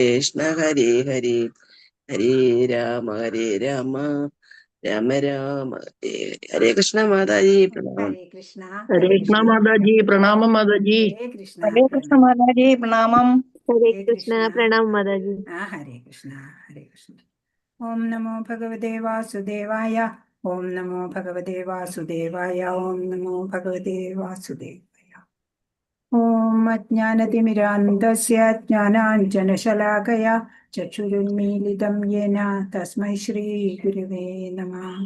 കൃഷ്ണ ഹരേ ഹരേ ഹരേ രാമ രാമ രാമ ഹരേ ഹരേ കൃഷ്ണ മാതാജി പ്രണാമം. ഹരേ കൃഷ്ണ. ഹരേ കൃഷ്ണ മാതാജി പ്രണാമം. മാതാജി ഹരേ കൃഷ്ണ. ഹരേ കൃഷ്ണ മാതാജി പ്രണാമം. ഹരേ കൃഷ്ണ പ്രണാമം മാതാജി. ഹരേ കൃഷ്ണ. ഹരേ കൃഷ്ണ. ഓം നമോ ഭഗവതേ വാസുദേവായ. ഓം നമോ ഭഗവതേ വാസുദേവായ. ഓം നമോ ഭഗവതേ വാസുദേവായ. ഓം അജ്ഞാനതിമിരാന്തസ്യ ജ്ഞാനാഞ്ജനശലാകയാ ചക്ഷുരുന്മീലിതം യേന തസ്മൈ ശ്രീ ഗുരുവേ നമഃ.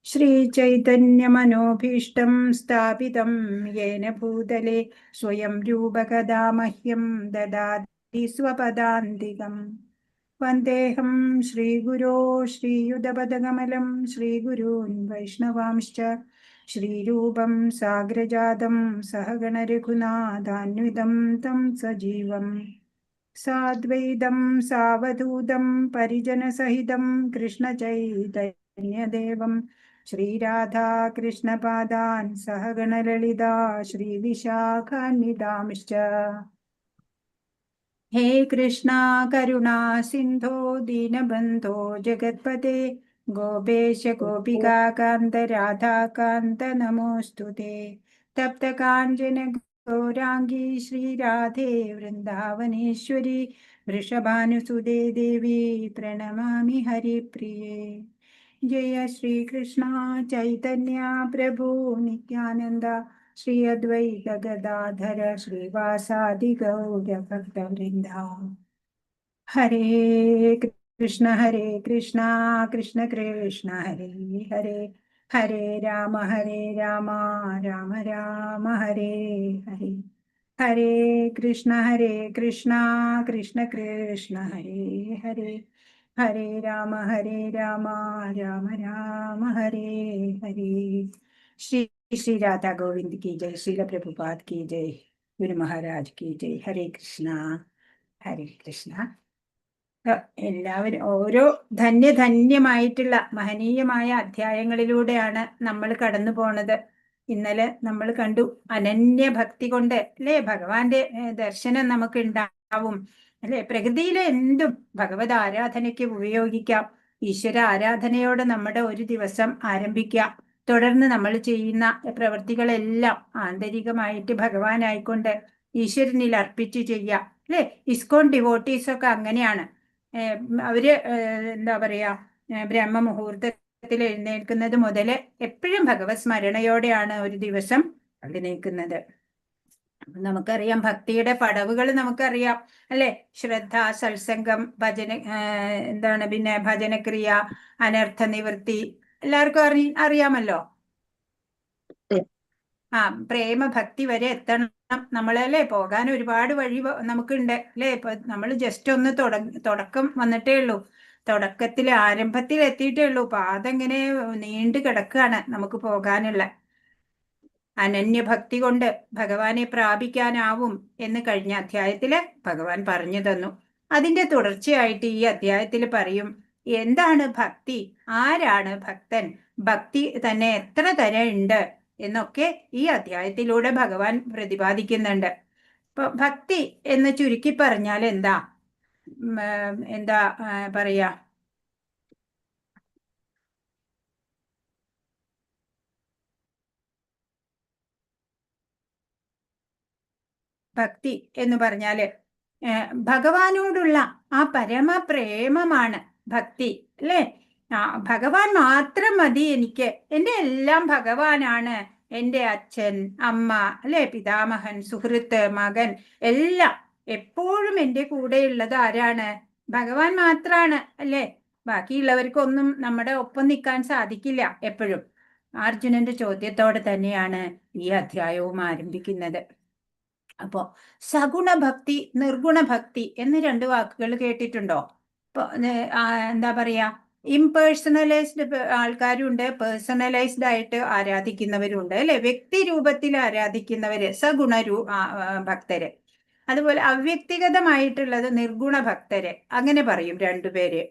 ശ്രീചൈതന്യമനോഭീഷ്ടം സ്ഥാപിതം യേന ഭൂതലേ സ്വയം രൂപകഥാ മഹ്യം ദദാതി സ്വപദാന്തികം. വന്ദേഹം ശ്രീഗുരോ ശ്രീയുതപദകമലം ശ്രീഗുരൂൻ വൈഷ്ണവാംശ്ച ശ്രീരൂപം സാഗ്രജാതം സഹഗണ രഘുനാഥാന്വിതം തം സജീവം സാദ്വൈതം സാവധൂതം പരിജനസഹിതം കൃഷ്ണചൈതന്യദേവം ശ്രീരാധാകൃഷ്ണപാദാൻ സഹഗണ ലളിതാ ശ്രീവിശാഖാന്വിതാംശ്ച. ഹേ കൃഷ്ണ കരുണാ സിന്ധോ ദീനബന്ധോ ജഗത്പതേ ഗോപേശ ഗോപികാകാന്ത രാധാകാന്ത നമോസ്തുതേ. തപ്തകാഞ്ചന ഗൗരാംഗീ ശ്രീരാധേ വൃന്ദാവനേശ്വരി വൃഷഭാനുസുതേ ദേവി പ്രണമാമി ഹരിപ്രിയേ. ജയ ശ്രീകൃഷ്ണ ചൈതന്യ പ്രഭു നിത്യാനന്ദ ശ്രീ അദ്വൈത ഗദാധര ശ്രീവാസാദി ഗൗരഭക്തവൃന്ദ. ഹരേ കൃഷ്ണ കൃഷ്ണ കൃഷ്ണ ഹരേ ഹരേ ഹരേ രാമ രാമ രാമ ഹരേ ഹരേ. ഹരേ കൃഷ്ണ കൃഷ്ണ കൃഷ്ണ ഹരേ ഹരേ ഹരേ രാമ രാമ രാമ ഹരേ ഹരേ. ശ്രീ ശ്രീ രാധാ ഗോവിന്ദ് की जय. श्रील प्रभुपाद की जय. गुरु महाराज की जय. हरे कृष्णा. ഹരേ കൃഷ്ണ. എല്ലാവരും ഓരോ ധന്യമായിട്ടുള്ള മഹനീയമായ അധ്യായങ്ങളിലൂടെയാണ് നമ്മൾ കടന്നു പോണത്. ഇന്നലെ നമ്മൾ കണ്ടു അനന്യഭക്തി കൊണ്ട് അല്ലെ ഭഗവാന്റെ ദർശനം നമുക്ക് ഉണ്ടാവും അല്ലെ. പ്രകൃതിയിലെ എന്തും ഭഗവത് ആരാധനയ്ക്ക് ഉപയോഗിക്കാം. ഈശ്വര ആരാധനയോടെ നമ്മുടെ ഒരു ദിവസം ആരംഭിക്കാം. തുടർന്ന് നമ്മൾ ചെയ്യുന്ന പ്രവൃത്തികളെല്ലാം ആന്തരികമായിട്ട് ഭഗവാനായിക്കൊണ്ട് ഈശ്വരനിൽ അർപ്പിച്ച് ചെയ്യാം അല്ലെ. ഇസ്കോൺ ഡിവോട്ടീസ് ഒക്കെ അങ്ങനെയാണ്. അവര് എന്താ പറയാ ബ്രഹ്മമുഹൂർത്തത്തിൽ എഴുന്നേൽക്കുന്നത് മുതൽ എപ്പോഴും ഭഗവത് സ്മരണയോടെയാണ് ഒരു ദിവസം എഴുന്നേൽക്കുന്നത്. നമുക്കറിയാം ഭക്തിയുടെ പടവുകൾ നമുക്കറിയാം അല്ലെ. ശ്രദ്ധ, സത്സംഗം, എന്താണ് പിന്നെ ഭജനക്രിയ, അനർത്ഥ നിവൃത്തി എല്ലാവർക്കും അറിയാമല്ലോ. പ്രേമ ഭക്തി വരെ എത്തണം നമ്മളല്ലേ. പോകാൻ ഒരുപാട് വഴി നമുക്കുണ്ട് അല്ലെ. ഇപ്പൊ നമ്മൾ ജസ്റ്റ് ഒന്ന് തുടക്കം വന്നിട്ടേ ഉള്ളൂ. തുടക്കത്തിൽ ആരംഭത്തിൽ എത്തിയിട്ടേ ഉള്ളൂ. പാതെങ്ങനെ നീണ്ടു കിടക്കുകയാണ് നമുക്ക് പോകാനുള്ള. അനന്യഭക്തി കൊണ്ട് ഭഗവാനെ പ്രാപിക്കാനാവും എന്ന് കഴിഞ്ഞ അധ്യായത്തില് ഭഗവാൻ പറഞ്ഞു തന്നു. അതിന്റെ തുടർച്ചയായിട്ട് ഈ അധ്യായത്തിൽ പറയും എന്താണ് ഭക്തി, ആരാണ് ഭക്തൻ, ഭക്തി തന്നെ എത്ര തരം ഉണ്ട് എന്നൊക്കെ ഈ അധ്യായത്തിലൂടെ ഭഗവാൻ പ്രതിപാദിക്കുന്നുണ്ട്. ഇപ്പൊ ഭക്തി എന്ന് ചുരുക്കി പറഞ്ഞാൽ എന്താ പറയാ, ഭക്തി എന്ന് പറഞ്ഞാല് ഭഗവാനോടുള്ള ആ പരമപ്രേമമാണ് ഭക്തി അല്ലേ. ഭഗവാൻ മാത്രം മതി എനിക്ക്, എൻ്റെ എല്ലാം ഭഗവാനാണ്. എൻ്റെ അച്ഛൻ, അമ്മ അല്ലെ, പിതാമഹൻ, സുഹൃത്ത്, മകൻ എല്ലാം എപ്പോഴും എൻ്റെ കൂടെയുള്ളത് ആരാണ്? ഭഗവാൻ മാത്രാണ് അല്ലേ. ബാക്കിയുള്ളവർക്കൊന്നും നമ്മുടെ ഒപ്പം നിൽക്കാൻ സാധിക്കില്ല എപ്പോഴും. അർജുനന്റെ ചോദ്യത്തോടെ തന്നെയാണ് ഈ അധ്യായവും ആരംഭിക്കുന്നത്. അപ്പോ സഗുണഭക്തി, നിർഗുണഭക്തി എന്ന് രണ്ട് വാക്കുകൾ കേട്ടിട്ടുണ്ടോ? ഇപ്പൊ എന്താ പറയാ, ഇംപേഴ്സണലൈസ്ഡ് ആൾക്കാരുണ്ട്, പേഴ്സണലൈസ്ഡ് ആയിട്ട് ആരാധിക്കുന്നവരുണ്ട് അല്ലെ. വ്യക്തി രൂപത്തിൽ ആരാധിക്കുന്നവര് സഗുണ ഭക്തര്, അതുപോലെ അവ്യക്തിഗതമായിട്ടുള്ളത് നിർഗുണ ഭക്തര്, അങ്ങനെ പറയും രണ്ടുപേര്.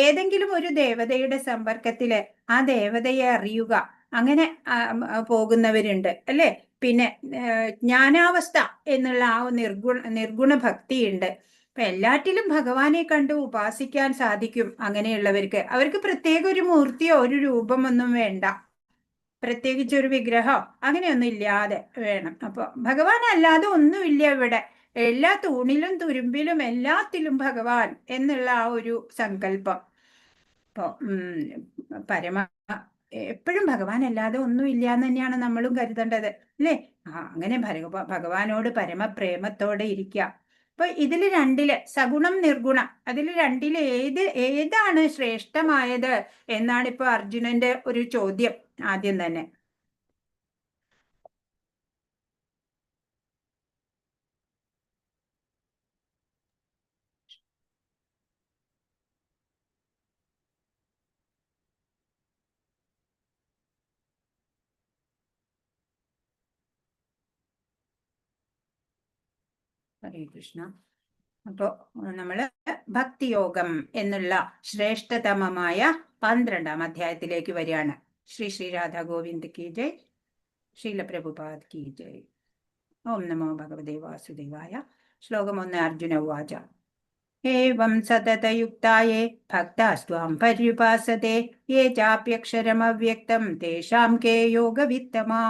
ഏതെങ്കിലും ഒരു ദേവതയുടെ സമ്പർക്കത്തില് ആ ദേവതയെ അറിയുക, അങ്ങനെ പോകുന്നവരുണ്ട് അല്ലെ. പിന്നെ ജ്ഞാനാവസ്ഥ എന്നുള്ള ആ നിർഗുണ ഭക്തിയുണ്ട്. ഇപ്പൊ എല്ലാറ്റിലും ഭഗവാനെ കണ്ട് ഉപാസിക്കാൻ സാധിക്കും. അങ്ങനെയുള്ളവർക്ക് അവർക്ക് പ്രത്യേക ഒരു മൂർത്തിയോ ഒരു രൂപമൊന്നും വേണ്ട, പ്രത്യേകിച്ച് ഒരു വിഗ്രഹം അങ്ങനെയൊന്നും ഇല്ലാതെ വേണം. അപ്പൊ ഭഗവാൻ അല്ലാതെ ഒന്നുമില്ല ഇവിടെ. എല്ലാ തൂണിലും തുരുമ്പിലും എല്ലാത്തിലും ഭഗവാൻ എന്നുള്ള ആ ഒരു സങ്കല്പം. ഇപ്പൊ പരമ എപ്പോഴും ഭഗവാൻ അല്ലാതെ ഒന്നുമില്ല എന്ന് തന്നെയാണ് നമ്മളും കരുതേണ്ടത്, അല്ലേ? അങ്ങനെ ഭഗവാനോട് പരമപ്രേമത്തോടെ ഇരിക്കുക. അപ്പൊ ഇതില് രണ്ടില് സഗുണം നിർഗുണം, അതില് രണ്ടില് ഏതാണ് ശ്രേഷ്ഠമായത് എന്നാണ് ഇപ്പൊ അർജുനന്റെ ഒരു ചോദ്യം ആദ്യം തന്നെ. ഹരേ കൃഷ്ണ. അപ്പോ നമ്മള് ഭക്തിയോഗം എന്നുള്ള ശ്രേഷ്ഠതമമായ 12ാം അധ്യായത്തിലേക്ക് വരികയാണ്. ശ്രീ ശ്രീ രാധാ ഗോവിന്ദ് കി ജയ്, ശ്രീല പ്രഭുപാദ് കി ജയ്. ഓം നമോ ഭഗവതേ വാസുദേവായ. ശ്ലോകം 1. അർജുന ഉവാച ഏവം സതതയുക്തായേ ഭക്താസ്ത്വാം പര്യുപാസത്തെ യേ ചാപ്യക്ഷരമവ്യക്തം തേഷാം കേ യോഗവിത്തമാ.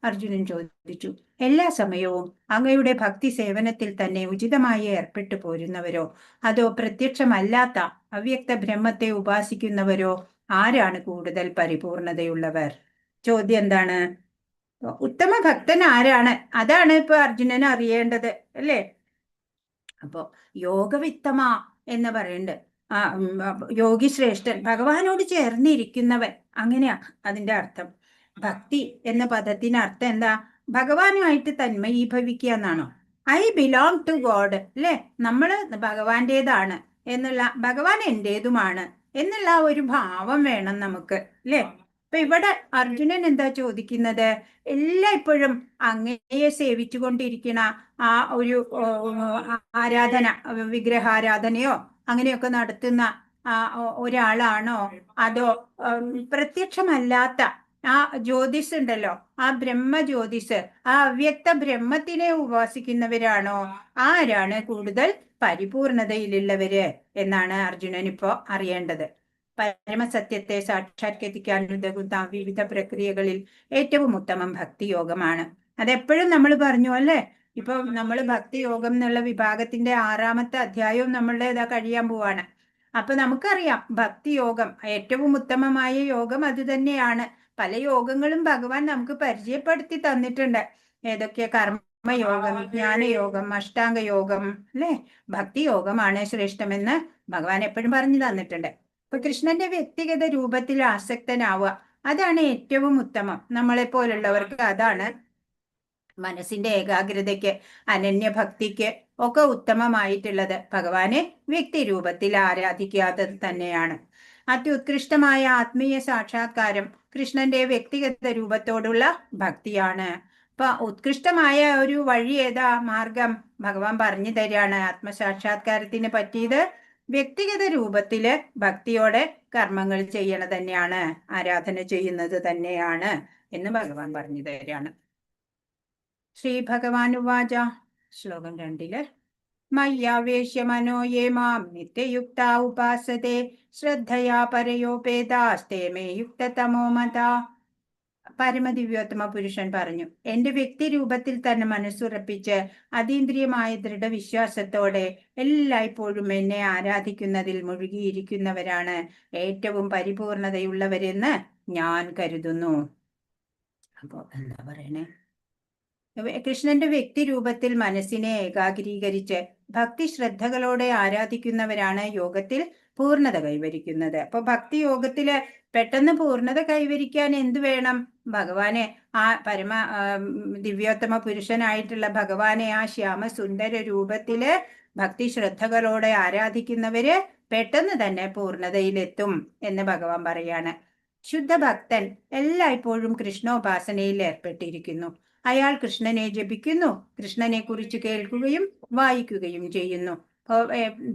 അർജുനൻ ചോദിച്ചു, എല്ലാ സമയവും അങ്ങയുടെ ഭക്തി സേവനത്തിൽ തന്നെ ഉചിതമായി ഏർപ്പെട്ടു പോരുന്നവരോ അതോ പ്രത്യക്ഷമല്ലാത്ത അവ്യക്ത ബ്രഹ്മത്തെ ഉപാസിക്കുന്നവരോ ആരാണ് കൂടുതൽ പരിപൂർണതയുള്ളവർ? ചോദ്യം എന്താണ്? ഉത്തമ ഭക്തൻ ആരാണ്? അതാണ് ഇപ്പൊ അർജുനൻ അറിയേണ്ടത്, അല്ലേ? അപ്പോ യോഗവിത്തമ എന്ന് പറയുന്നുണ്ട്. യോഗി ശ്രേഷ്ഠൻ, ഭഗവാനോട് ചേർന്നിരിക്കുന്നവൻ, അങ്ങനെയാ അതിന്റെ അർത്ഥം. ഭക്തി എന്ന പദത്തിന് അർത്ഥം എന്താ? ഭഗവാനുമായിട്ട് തന്മയീഭവിക്കുക എന്നാണോ? ഐ ബിലോങ് ടു ഗോഡ്, അല്ലെ? നമ്മള് ഭഗവാന്റേതാണ് എന്നുള്ള, ഭഗവാൻ എന്റേതുമാണ് എന്നുള്ള ഒരു ഭാവം വേണം നമുക്ക്, അല്ലെ? അപ്പൊ ഇവിടെ അർജുനൻ എന്താ ചോദിക്കുന്നത്? എല്ലായ്പ്പോഴും അങ്ങയെ സേവിച്ചുകൊണ്ടിരിക്കണ ആ ഒരു ആരാധന, വിഗ്രഹാരാധനയോ അങ്ങനെയൊക്കെ നടത്തുന്ന ഒരാളാണോ അതോ പ്രത്യക്ഷമല്ലാത്ത ആ ജ്യോതിസ് ഉണ്ടല്ലോ, ആ ബ്രഹ്മ ജ്യോതിസ്, ആ അവ്യക്ത ബ്രഹ്മത്തിനെ ഉപാസിക്കുന്നവരാണോ ആരാണ് കൂടുതൽ പരിപൂർണതയിലുള്ളവര് എന്നാണ് അർജുനൻ ഇപ്പോ അറിയേണ്ടത്. പരമസത്യത്തെ സാക്ഷാത്കരിക്കാൻ ഉതകുന്ന വിവിധ പ്രക്രിയകളിൽ ഏറ്റവും ഉത്തമം ഭക്തിയോഗമാണ്. അതെപ്പോഴും നമ്മൾ പറഞ്ഞു, അല്ലേ? ഇപ്പൊ നമ്മൾ ഭക്തിയോഗം എന്നുള്ള വിഭാഗത്തിന്റെ 6ാമത്തെ അധ്യായവും നമ്മളുടെ ഇതാ കഴിയാൻ പോവാണ്. അപ്പൊ നമുക്കറിയാം ഭക്തിയോഗം ഏറ്റവും ഉത്തമമായ യോഗം അത് തന്നെയാണ്. പല യോഗങ്ങളും ഭഗവാൻ നമുക്ക് പരിചയപ്പെടുത്തി തന്നിട്ടുണ്ട്. ഏതൊക്കെ? കർമ്മയോഗം, ജ്ഞാനയോഗം, അഷ്ടാംഗ യോഗം, അല്ലെ? ഭക്തിയോഗമാണ് ശ്രേഷ്ഠമെന്ന് ഭഗവാൻ എപ്പോഴും പറഞ്ഞു തന്നിട്ടുണ്ട്. ഇപ്പൊ കൃഷ്ണന്റെ വ്യക്തിഗത രൂപത്തിൽ ആസക്തനാവുക, അതാണ് ഏറ്റവും ഉത്തമം. നമ്മളെ പോലുള്ളവർക്ക് അതാണ് മനസ്സിന്റെ ഏകാഗ്രതയ്ക്ക്, അനന്യഭക്തിക്ക് ഒക്കെ ഉത്തമമായിട്ടുള്ളത്. ഭഗവാനെ വ്യക്തി രൂപത്തിൽ ആരാധിക്കാത്തത് തന്നെയാണ്. അത്യുത്കൃഷ്ടമായ ആത്മീയ സാക്ഷാത്കാരം കൃഷ്ണന്റെ വ്യക്തിഗത രൂപത്തോടുള്ള ഭക്തിയാണ്. അപ്പൊ ഉത്കൃഷ്ടമായ ഒരു വഴി ഏതാ? മാർഗം ഭഗവാൻ പറഞ്ഞു തരികയാണ്. ആത്മസാക്ഷാത്കാരത്തിന് പറ്റിയത് വ്യക്തിഗത രൂപത്തില് ഭക്തിയോടെ കർമ്മങ്ങൾ ചെയ്യണത് തന്നെയാണ്, ആരാധന ചെയ്യുന്നത് തന്നെയാണ് എന്ന് ഭഗവാൻ പറഞ്ഞു തരികയാണ്. ശ്രീ ഭഗവാൻ ഉവാച. ശ്ലോകം 2. മയ്യാവേശ്യ മനോ യേ മാം നിത്യയുക്ത ഉപാസത്തെ ശ്രദ്ധയാ പരയോപേതാസ്തേ മേ യുക്തതമോ മതാ. പരമദിവ്യോത്തമ പുരുഷൻ പറഞ്ഞു, എന്റെ വ്യക്തി രൂപത്തിൽ തന്നെ മനസ്സുറപ്പിച്ച് അതീന്ദ്രിയമായ ദൃഢവിശ്വാസത്തോടെ എല്ലായ്പ്പോഴും എന്നെ ആരാധിക്കുന്നതിൽ മുഴുകിയിരിക്കുന്നവരാണ് ഏറ്റവും പരിപൂർണതയുള്ളവരെന്ന് ഞാൻ കരുതുന്നു. അപ്പോ എന്താ പറയണേ? കൃഷ്ണന്റെ വ്യക്തി രൂപത്തിൽ മനസ്സിനെ ഏകാഗ്രീകരിച്ച് ഭക്തി ശ്രദ്ധകളോടെ ആരാധിക്കുന്നവരാണ് യോഗത്തിൽ പൂർണ്ണത കൈവരിക്കുന്നത്. അപ്പൊ ഭക്തി യോഗത്തില് പെട്ടെന്ന് പൂർണ്ണത കൈവരിക്കാൻ എന്ത് വേണം? ഭഗവാനെ, ആ പരമ ദിവ്യോത്തമ പുരുഷനായിട്ടുള്ള ഭഗവാനെ ആ ശ്യാമസുന്ദര രൂപത്തില് ഭക്തി ശ്രദ്ധകളോടെ ആരാധിക്കുന്നവര് പെട്ടെന്ന് തന്നെ പൂർണ്ണതയിലെത്തും എന്ന് ഭഗവാൻ പറയാണ്. ശുദ്ധഭക്തൻ എല്ലായ്പ്പോഴും കൃഷ്ണോപാസനയിൽ ഏർപ്പെട്ടിരിക്കുന്നു. അയാൾ കൃഷ്ണനെ ജപിക്കുന്നു, കൃഷ്ണനെ കുറിച്ച് കേൾക്കുകയും വായിക്കുകയും ചെയ്യുന്നു.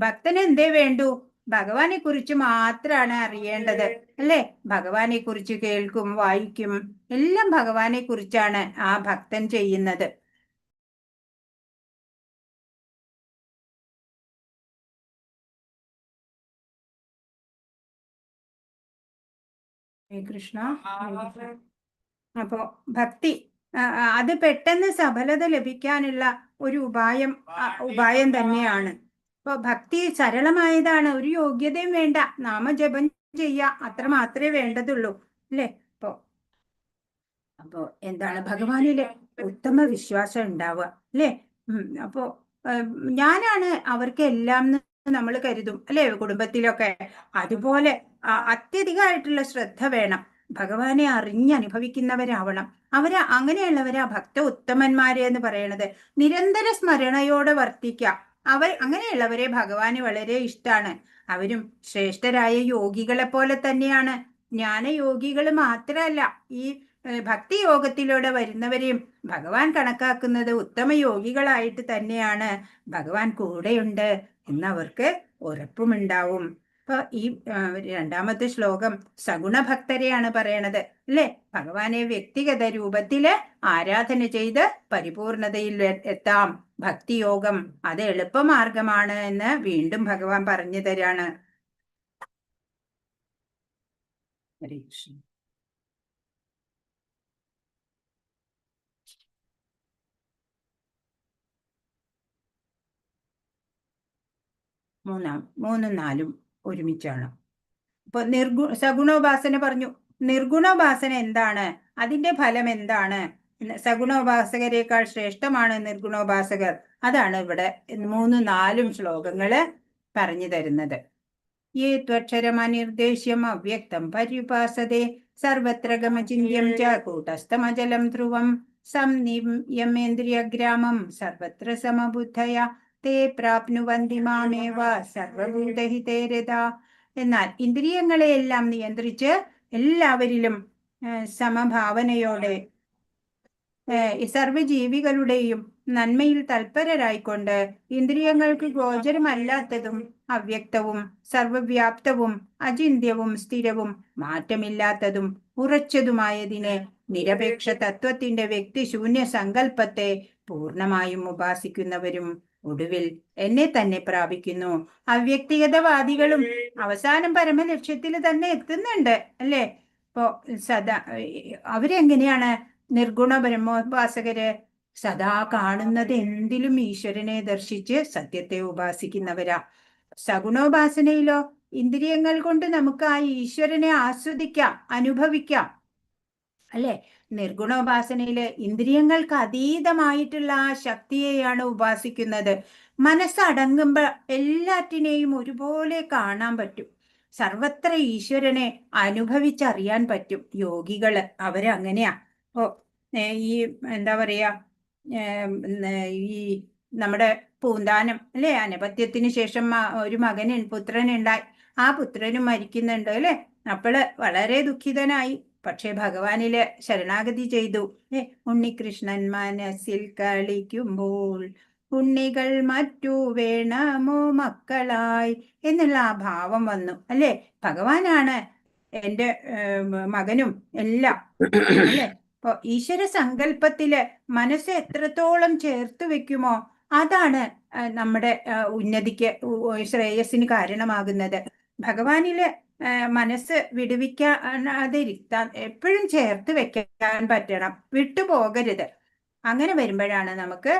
ഭക്തന് എന്തേ വേണ്ടു? ഭഗവാനെ കുറിച്ച് മാത്രമാണ് അറിയേണ്ടത്, അല്ലെ? ഭഗവാനെ കുറിച്ച് കേൾക്കും, വായിക്കും, എല്ലാം ഭഗവാനെ കുറിച്ചാണ് ആ ഭക്തൻ ചെയ്യുന്നത്. കൃഷ്ണ. അപ്പോ ഭക്തി അത് പെട്ടെന്ന് സഫലത ലഭിക്കാനുള്ള ഒരു ഉപായം തന്നെയാണ്. അപ്പൊ ഭക്തി സരളമായതാണ്, ഒരു യോഗ്യതയും വേണ്ട, നാമജപം ചെയ്യാ, അത്ര മാത്രമേ വേണ്ടതുള്ളൂ അല്ലേ. അപ്പോ എന്താണ് ഭഗവാനിലെ ഉത്തമ വിശ്വാസം ഉണ്ടാവുക അല്ലേ. അപ്പോ ഞാനാണ് അവർക്ക് എല്ലാം നമ്മൾ കരുതും അല്ലേ, കുടുംബത്തിലൊക്കെ. അതുപോലെ അത്യധികമായിട്ടുള്ള ശ്രദ്ധ വേണം, ഭഗവാനെ അറിഞ്ഞനുഭവിക്കുന്നവരാവണം. അങ്ങനെയുള്ളവരാ ഭക്ത ഉത്തമന്മാരെ എന്ന് പറയണത്. നിരന്തര സ്മരണയോടെ വർത്തിക്കുക. അങ്ങനെയുള്ളവരെ ഭഗവാന് വളരെ ഇഷ്ടമാണ്. അവരും ശ്രേഷ്ഠരായ യോഗികളെ പോലെ തന്നെയാണ്. ജ്ഞാനയോഗികൾ മാത്രമല്ല, ഈ ഭക്തി യോഗത്തിലൂടെ വരുന്നവരെയും ഭഗവാൻ കണക്കാക്കുന്നത് ഉത്തമ യോഗികളായിട്ട് തന്നെയാണ്. ഭഗവാൻ കൂടെയുണ്ട് എന്നവർക്ക് ഉറപ്പുമുണ്ടാവും. അപ്പൊ ഈ രണ്ടാമത്തെ ശ്ലോകം സഗുണഭക്തരെയാണ് പറയണത് അല്ലെ. ഭഗവാനെ വ്യക്തിഗത രൂപത്തില് ആരാധന ചെയ്ത് പരിപൂർണതയിൽ എത്താം. ഭക്തിയോഗം അത് എളുപ്പമാർഗമാണ് എന്ന് വീണ്ടും ഭഗവാൻ പറഞ്ഞു തരാണ്. ഹരേ കൃഷ്ണ. മൂന്നും നാലും ഒരുമിച്ചാണ്. അപ്പൊ സഗുണോപാസന പറഞ്ഞു. നിർഗുണോപാസന എന്താണ്, അതിന്റെ ഫലം എന്താണ്? സഗുണോപാസകരെക്കാൾ ശ്രേഷ്ഠമാണ് നിർഗുണോപാസകർ. അതാണ് ഇവിടെ 3-4 ശ്ലോകങ്ങള് പറഞ്ഞു തരുന്നത്. യേ ത്വക്ഷരമനിർദ്ദേശ്യം അവ്യക്തം പര്യുപാസതേ സർവത്ര ഗമചിന്യം ച കൂട്ടസ്ഥമചലം ധ്രുവം സംനിയമേന്ദ്രിയഗ്രാമം സർവത്ര സമബുദ്ധയ തേ പ്രാപ്നുവന്തി മാമേവ സർവഭൂതഹിതേ രതാ. എന്നാൽ ഇന്ദ്രിയങ്ങളെയെല്ലാം നിയന്ത്രിച്ച് എല്ലാവരിലും സമഭാവനയോടെ സർവജീവികളുടെയും നന്മയിൽ തൽപരരായിക്കൊണ്ട് ഇന്ദ്രിയങ്ങൾക്ക് ഗോചരമല്ലാത്തതും അവ്യക്തവും സർവവ്യാപ്തവും അചിന്ത്യവും സ്ഥിരവും മാറ്റമില്ലാത്തതും ഉറച്ചതുമായതിനെ നിരപേക്ഷ തത്വത്തിന്റെ വ്യക്തിശൂന്യ സങ്കല്പത്തെ പൂർണ്ണമായും ഉപാസിക്കുന്നവരും ഒടുവിൽ എന്നെ തന്നെ പ്രാപിക്കുന്നു. അവ്യക്തിഗതവാദികളും അവസാനം പരമലക്ഷ്യത്തിൽ തന്നെ എത്തുന്നുണ്ട് അല്ലേ. ഇപ്പോ അവരെങ്ങനെയാണ്? നിർഗുണ ബ്രഹ്മോപാസകര് സദാ കാണുന്നത് എന്തിലും ഈശ്വരനെ ദർശിച്ച് സത്യത്തെ ഉപാസിക്കുന്നവരാ. സഗുണോപാസനയിലോ ഇന്ദ്രിയങ്ങൾ കൊണ്ട് നമുക്ക് ആ ഈശ്വരനെ ആസ്വദിക്കാം, അനുഭവിക്കാം അല്ലെ. നിർഗുണോപാസനയില് ഇന്ദ്രിയങ്ങൾക്ക് അതീതമായിട്ടുള്ള ആ ശക്തിയെയാണ് ഉപാസിക്കുന്നത്. മനസ്സടങ്ങുമ്പോൾ എല്ലാറ്റിനെയും ഒരുപോലെ കാണാൻ പറ്റും. സർവത്ര ഈശ്വരനെ അനുഭവിച്ചറിയാൻ പറ്റും. യോഗികള് അവരങ്ങനെയാ. ഈ എന്താ പറയാ, ഈ നമ്മുടെ പൂന്താനം അല്ലെ, അനപത്യത്തിന് ശേഷം ഒരു പുത്രനുണ്ടായി. ആ പുത്രനും മരിക്കുന്നുണ്ട് അല്ലെ. അപ്പോള് വളരെ ദുഃഖിതനായി. പക്ഷെ ഭഗവാനില് ശരണാഗതി ചെയ്തു. ഉണ്ണികൃഷ്ണൻ മനസ്സിൽ കളിക്കുമ്പോൾ ഉണ്ണികൾ മറ്റു വേണമോ മക്കളായി എന്നുള്ള ആ ഭാവം വന്നു അല്ലെ. ഭഗവാനാണ് എൻ്റെ മകനും എല്ലാം അല്ലെ. അപ്പൊ ഈശ്വര സങ്കല്പത്തില് മനസ്സ് എത്രത്തോളം ചേർത്ത് വെക്കുമോ അതാണ് നമ്മുടെ ഉന്നതിക്ക് ശ്രേയസ്സിന് കാരണമാകുന്നത്. ഭഗവാനില് മനസ്സ് വിടുവിക്കാതിരിക്കാൻ എപ്പോഴും ചേർത്ത് വെക്കാൻ പറ്റണം, വിട്ടുപോകരുത്. അങ്ങനെ വരുമ്പോഴാണ് നമുക്ക്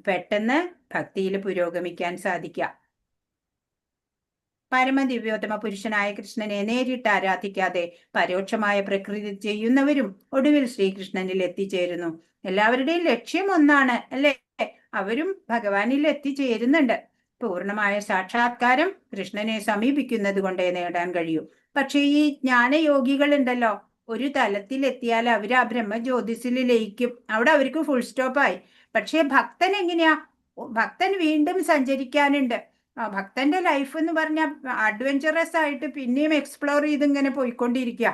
പെട്ടെന്ന് ഭക്തിയിൽ പുരോഗമിക്കാൻ സാധിക്കുക. പരമദിവ്യോത്തമ പുരുഷനായ കൃഷ്ണനെ നേരിട്ട് ആരാധിക്കാതെ പരോക്ഷമായ പ്രകൃതി ചെയ്യുന്നവരും ഒടുവിൽ ശ്രീകൃഷ്ണനിൽ എത്തിച്ചേരുന്നു. എല്ലാവരുടെയും ലക്ഷ്യം ഒന്നാണ് അല്ലേ. അവരും ഭഗവാനിൽ എത്തിച്ചേരുന്നുണ്ട്. പൂർണ്ണമായ സാക്ഷാത്കാരം കൃഷ്ണനെ സമീപിക്കുന്നത് കൊണ്ടേ നേടാൻ കഴിയൂ. പക്ഷെ ഈ ജ്ഞാനയോഗികൾ ഉണ്ടല്ലോ, ഒരു തലത്തിലെത്തിയാൽ അവർ ആ ബ്രഹ്മജ്യോതിസിൽ ലയിക്കും. അവിടെ അവർക്ക് ഫുൾ സ്റ്റോപ്പായി. പക്ഷെ ഭക്തൻ എങ്ങനെയാ? ഭക്തൻ വീണ്ടും സഞ്ചരിക്കാനുണ്ട്. ഭക്തന്റെ ലൈഫ് എന്ന് പറഞ്ഞാൽ അഡ്വഞ്ചറസ് ആയിട്ട് പിന്നെയും എക്സ്പ്ലോർ ചെയ്ത് ഇങ്ങനെ പോയിക്കൊണ്ടിരിക്കുക.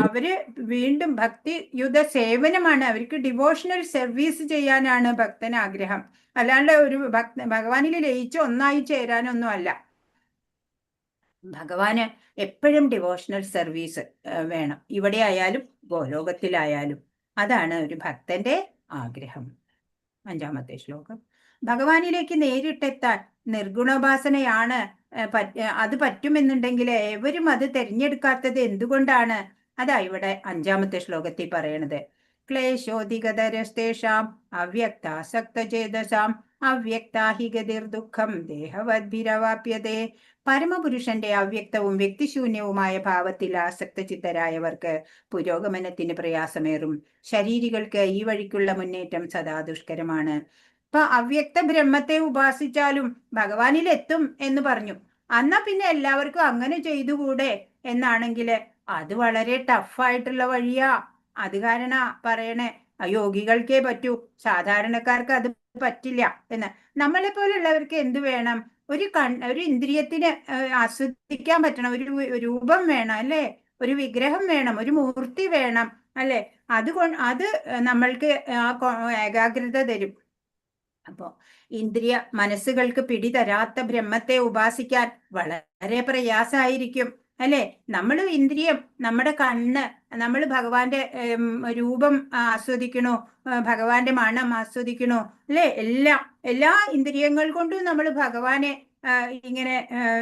അവര് വീണ്ടും ഭക്തിയുത സേവനമാണ്, അവർക്ക് ഡിവോഷണൽ സർവീസ് ചെയ്യാനാണ് ഭക്തന് ആഗ്രഹം. അല്ലാണ്ട് ഒരു ഭഗവാനിൽ ലയിച്ച് ഒന്നായി ചേരാനൊന്നും അല്ല. ഭഗവാന് എപ്പോഴും ഡിവോഷണൽ സർവീസ് വേണം, ഇവിടെ ആയാലും ഗോലോകത്തിലായാലും. അതാണ് ഒരു ഭക്തന്റെ ആഗ്രഹം. 5-ാമത്തെ ശ്ലോകം. ഭഗവാനിലേക്ക് നേരിട്ടെത്താൻ നിർഗുണോപാസനയാണ് അത് പറ്റുമെന്നുണ്ടെങ്കിൽ ഏവരും അത് തിരഞ്ഞെടുക്കാത്തത് എന്തുകൊണ്ടാണ്? അതാ ഇവിടെ 5-ാമത്തെ ശ്ലോകത്തിൽ പറയണത്. ക്ലേശോധികതരസ്തേഷാം അവ്യക്താസക്തചേതസാം അവ്യക്താഹി ഗതിർദുഃഖം ദേഹവദ്ഭിരവാപ്യതേ. പരമപുരുഷന്റെ അവ്യക്തവും വ്യക്തിശൂന്യവുമായ ഭാവത്തിൽ ആസക്തചിത്തരായവർക്ക് പുരോഗമനത്തിന് പ്രയാസമേറും. ശരീരികൾക്ക് ഈ വഴിക്കുള്ള മുന്നേറ്റം സദാ ദുഷ്കരമാണ്. ഇപ്പൊ അവ്യക്ത ബ്രഹ്മത്തെ ഉപാസിച്ചാലും ഭഗവാനിൽ എത്തും എന്ന് പറഞ്ഞു. എന്നാ പിന്നെ എല്ലാവർക്കും അങ്ങനെ ചെയ്തുകൂടെ എന്നാണെങ്കിൽ അത് വളരെ ടഫായിട്ടുള്ള വഴിയാ. അത് കാരണ പറയണേ യോഗികൾക്കേ പറ്റൂ, സാധാരണക്കാർക്ക് അത് പറ്റില്ല എന്ന്. നമ്മളെ പോലുള്ളവർക്ക് എന്ത് വേണം? ഒരു ഇന്ദ്രിയത്തിന് ആസ്വദിക്കാൻ പറ്റണം, ഒരു രൂപം വേണം അല്ലേ, ഒരു വിഗ്രഹം വേണം, ഒരു മൂർത്തി വേണം അല്ലെ. അത് നമ്മൾക്ക് ഏകാഗ്രത തരും. അപ്പോ ഇന്ദ്രിയ മനസ്സുകൾക്ക് പിടിതരാത്ത ബ്രഹ്മത്തെ ഉപാസിക്കാൻ വളരെ പ്രയാസമായിരിക്കും അല്ലെ. നമ്മൾ ഇന്ദ്രിയം, നമ്മുടെ കണ്ണ്, നമ്മൾ ഭഗവാന്റെ രൂപം ആസ്വദിക്കണോ, ഭഗവാന്റെ മണം ആസ്വദിക്കണോ അല്ലെ. എല്ലാ ഇന്ദ്രിയങ്ങൾ കൊണ്ടും നമ്മൾ ഭഗവാനെ ഇങ്ങനെ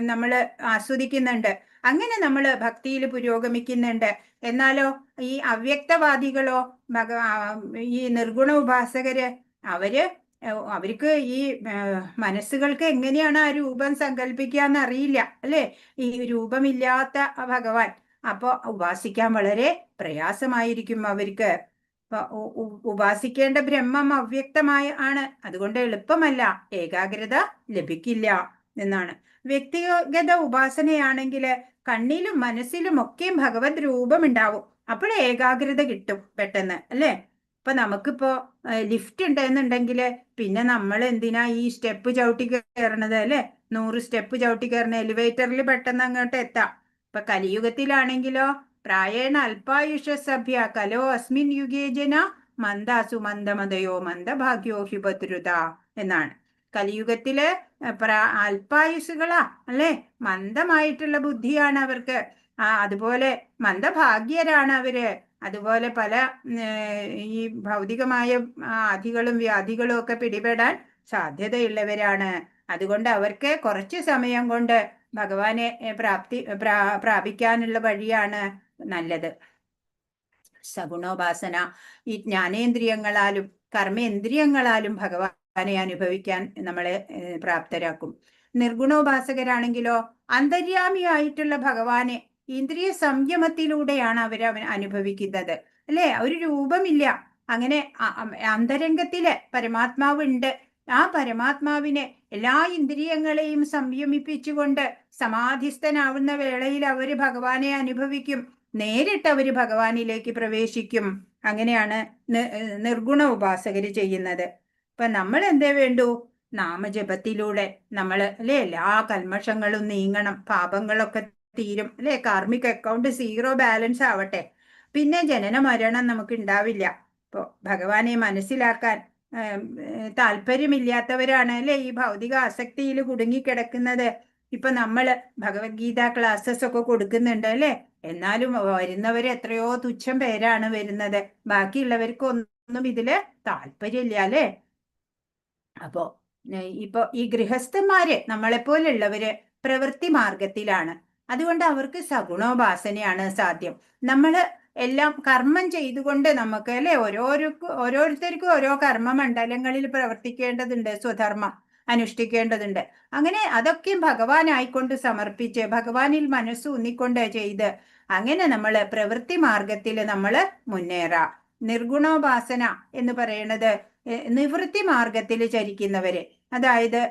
നമ്മൾ ആസ്വദിക്കുന്നുണ്ട്. അങ്ങനെ നമ്മൾ ഭക്തിയിൽ പുരോഗമിക്കുന്നുണ്ട്. എന്നാലോ ഈ അവ്യക്തവാദികളോ ഈ നിർഗുണ ഉപാസകര് അവർക്ക് ഈ മനസ്സുകൾക്ക് എങ്ങനെയാണ് ആ രൂപം സങ്കല്പിക്കാന്ന് അറിയില്ല അല്ലെ, ഈ രൂപമില്ലാത്ത ഭഗവാൻ. അപ്പൊ ഉപാസിക്കാൻ വളരെ പ്രയാസമായിരിക്കും അവർക്ക്. ഉപാസിക്കേണ്ട ബ്രഹ്മം അവ്യക്തമായ ആണ്, അതുകൊണ്ട് എളുപ്പമല്ല, ഏകാഗ്രത ലഭിക്കില്ല എന്നാണ്. വ്യക്തിഗത ഉപാസനയാണെങ്കിൽ കണ്ണിലും മനസ്സിലും ഒക്കെ ഭഗവത് രൂപം ഉണ്ടാവും. അപ്പോഴേ ഏകാഗ്രത കിട്ടും പെട്ടെന്ന് അല്ലെ. ഇപ്പൊ നമുക്കിപ്പോ ലിഫ്റ്റ് ഉണ്ടെന്നുണ്ടെങ്കിൽ പിന്നെ നമ്മൾ എന്തിനാ ഈ സ്റ്റെപ്പ് ചവിട്ടി കയറണത് അല്ലെ. 100 സ്റ്റെപ്പ് ചവിട്ടി കയറണ എലിവേറ്ററിൽ പെട്ടെന്ന് അങ്ങോട്ട് എത്താം. ഇപ്പൊ കലിയുഗത്തിലാണെങ്കിലോ പ്രായേണ അല്പായുഷസഭ്യ കലോ അസ്മിൻ യുഗേ ജന മന്ദാസു മന്ദമതയോ മന്ദഭാഗ്യോ ഹിപദ്രുത എന്നാണ്. കലിയുഗത്തില് അല്പായുസുകളാ അല്ലെ, മന്ദമായിട്ടുള്ള ബുദ്ധിയാണ് അവർക്ക്. അതുപോലെ മന്ദഭാഗ്യരാണ് അവര്. അതുപോലെ പല ഈ ഭൗതികമായ ആധികളും വ്യാധികളും ഒക്കെ പിടിപെടാൻ സാധ്യതയുള്ളവരാണ്. അതുകൊണ്ട് അവർക്ക് കുറച്ചു സമയം കൊണ്ട് ഭഗവാനെ പ്രാപിക്കാനുള്ള വഴിയാണ് നല്ലത്. സഗുണോപാസന ഈ ജ്ഞാനേന്ദ്രിയങ്ങളാലും കർമ്മേന്ദ്രിയങ്ങളാലും ഭഗവാനെ അനുഭവിക്കാൻ നമ്മളെ പ്രാപ്തരാക്കും. നിർഗുണോപാസകരാണെങ്കിലോ അന്തര്യാമിയായിട്ടുള്ള ഭഗവാനെ ഇന്ദ്രിയ സംയമത്തിലൂടെയാണ് അവർ അനുഭവിക്കുന്നത് അല്ലെ. ഒരു രൂപമില്ല, അങ്ങനെ അന്തരംഗത്തില് പരമാത്മാവ് ഉണ്ട്. ആ പരമാത്മാവിനെ എല്ലാ ഇന്ദ്രിയങ്ങളെയും സംയമിപ്പിച്ചുകൊണ്ട് സമാധിസ്ഥനാവുന്ന വേളയിൽ അവര് ഭഗവാനെ അനുഭവിക്കും. നേരിട്ട് അവര് ഭഗവാനിലേക്ക് പ്രവേശിക്കും. അങ്ങനെയാണ് നിർഗുണ ഉപാസകര് ചെയ്യുന്നത്. ഇപ്പൊ നമ്മൾ എന്തേ വേണ്ടു? നാമജപത്തിലൂടെ നമ്മൾ അല്ലെ എല്ലാ കൽമഷങ്ങളും നീങ്ങണം, പാപങ്ങളൊക്കെ തീരും അല്ലെ. കാർമിക് അക്കൗണ്ട് 0 ബാലൻസ് ആവട്ടെ, പിന്നെ ജനന മരണം നമുക്ക് ഉണ്ടാവില്ല. ഇപ്പൊ ഭഗവാനെ മനസ്സിലാക്കാൻ താല്പര്യമില്ലാത്തവരാണ് അല്ലെ ഈ ഭൗതിക ആസക്തിയിൽ കുടുങ്ങിക്കിടക്കുന്നത്. ഇപ്പൊ നമ്മള് ഭഗവത്ഗീത ക്ലാസ്സസ് ഒക്കെ കൊടുക്കുന്നുണ്ട് അല്ലെ. എന്നാലും വരുന്നവര് എത്രയോ തുച്ഛം പേരാണ് വരുന്നത്. ബാക്കിയുള്ളവർക്കൊന്നും ഇതില് താല്പര്യമില്ല അല്ലെ. അപ്പോ ഇപ്പൊ ഈ ഗൃഹസ്ഥന്മാര് നമ്മളെപ്പോലുള്ളവര് പ്രവൃത്തി മാർഗത്തിലാണ്. അതുകൊണ്ട് അവർക്ക് സഗുണോപാസനയാണ് സാധ്യം. നമ്മള് എല്ലാം കർമ്മം ചെയ്തുകൊണ്ട് നമുക്ക് അല്ലെ ഓരോരുത്തർക്കും ഓരോ കർമ്മമണ്ഡലങ്ങളിൽ പ്രവർത്തിക്കേണ്ടതുണ്ട്, സ്വധർമ്മം അനുഷ്ഠിക്കേണ്ടതുണ്ട്. അങ്ങനെ അതൊക്കെ ഭഗവാനായിക്കൊണ്ട് സമർപ്പിച്ച് ഭഗവാനിൽ മനസ്സൂന്നിക്കൊണ്ട് ചെയ്ത് അങ്ങനെ നമ്മള് പ്രവൃത്തി മാർഗത്തിൽ നമ്മള് മുന്നേറാം. നിർഗുണോപാസന എന്ന് പറയുന്നത് നിവൃത്തി മാർഗത്തിൽ ചരിക്കുന്നവര്, അതായത്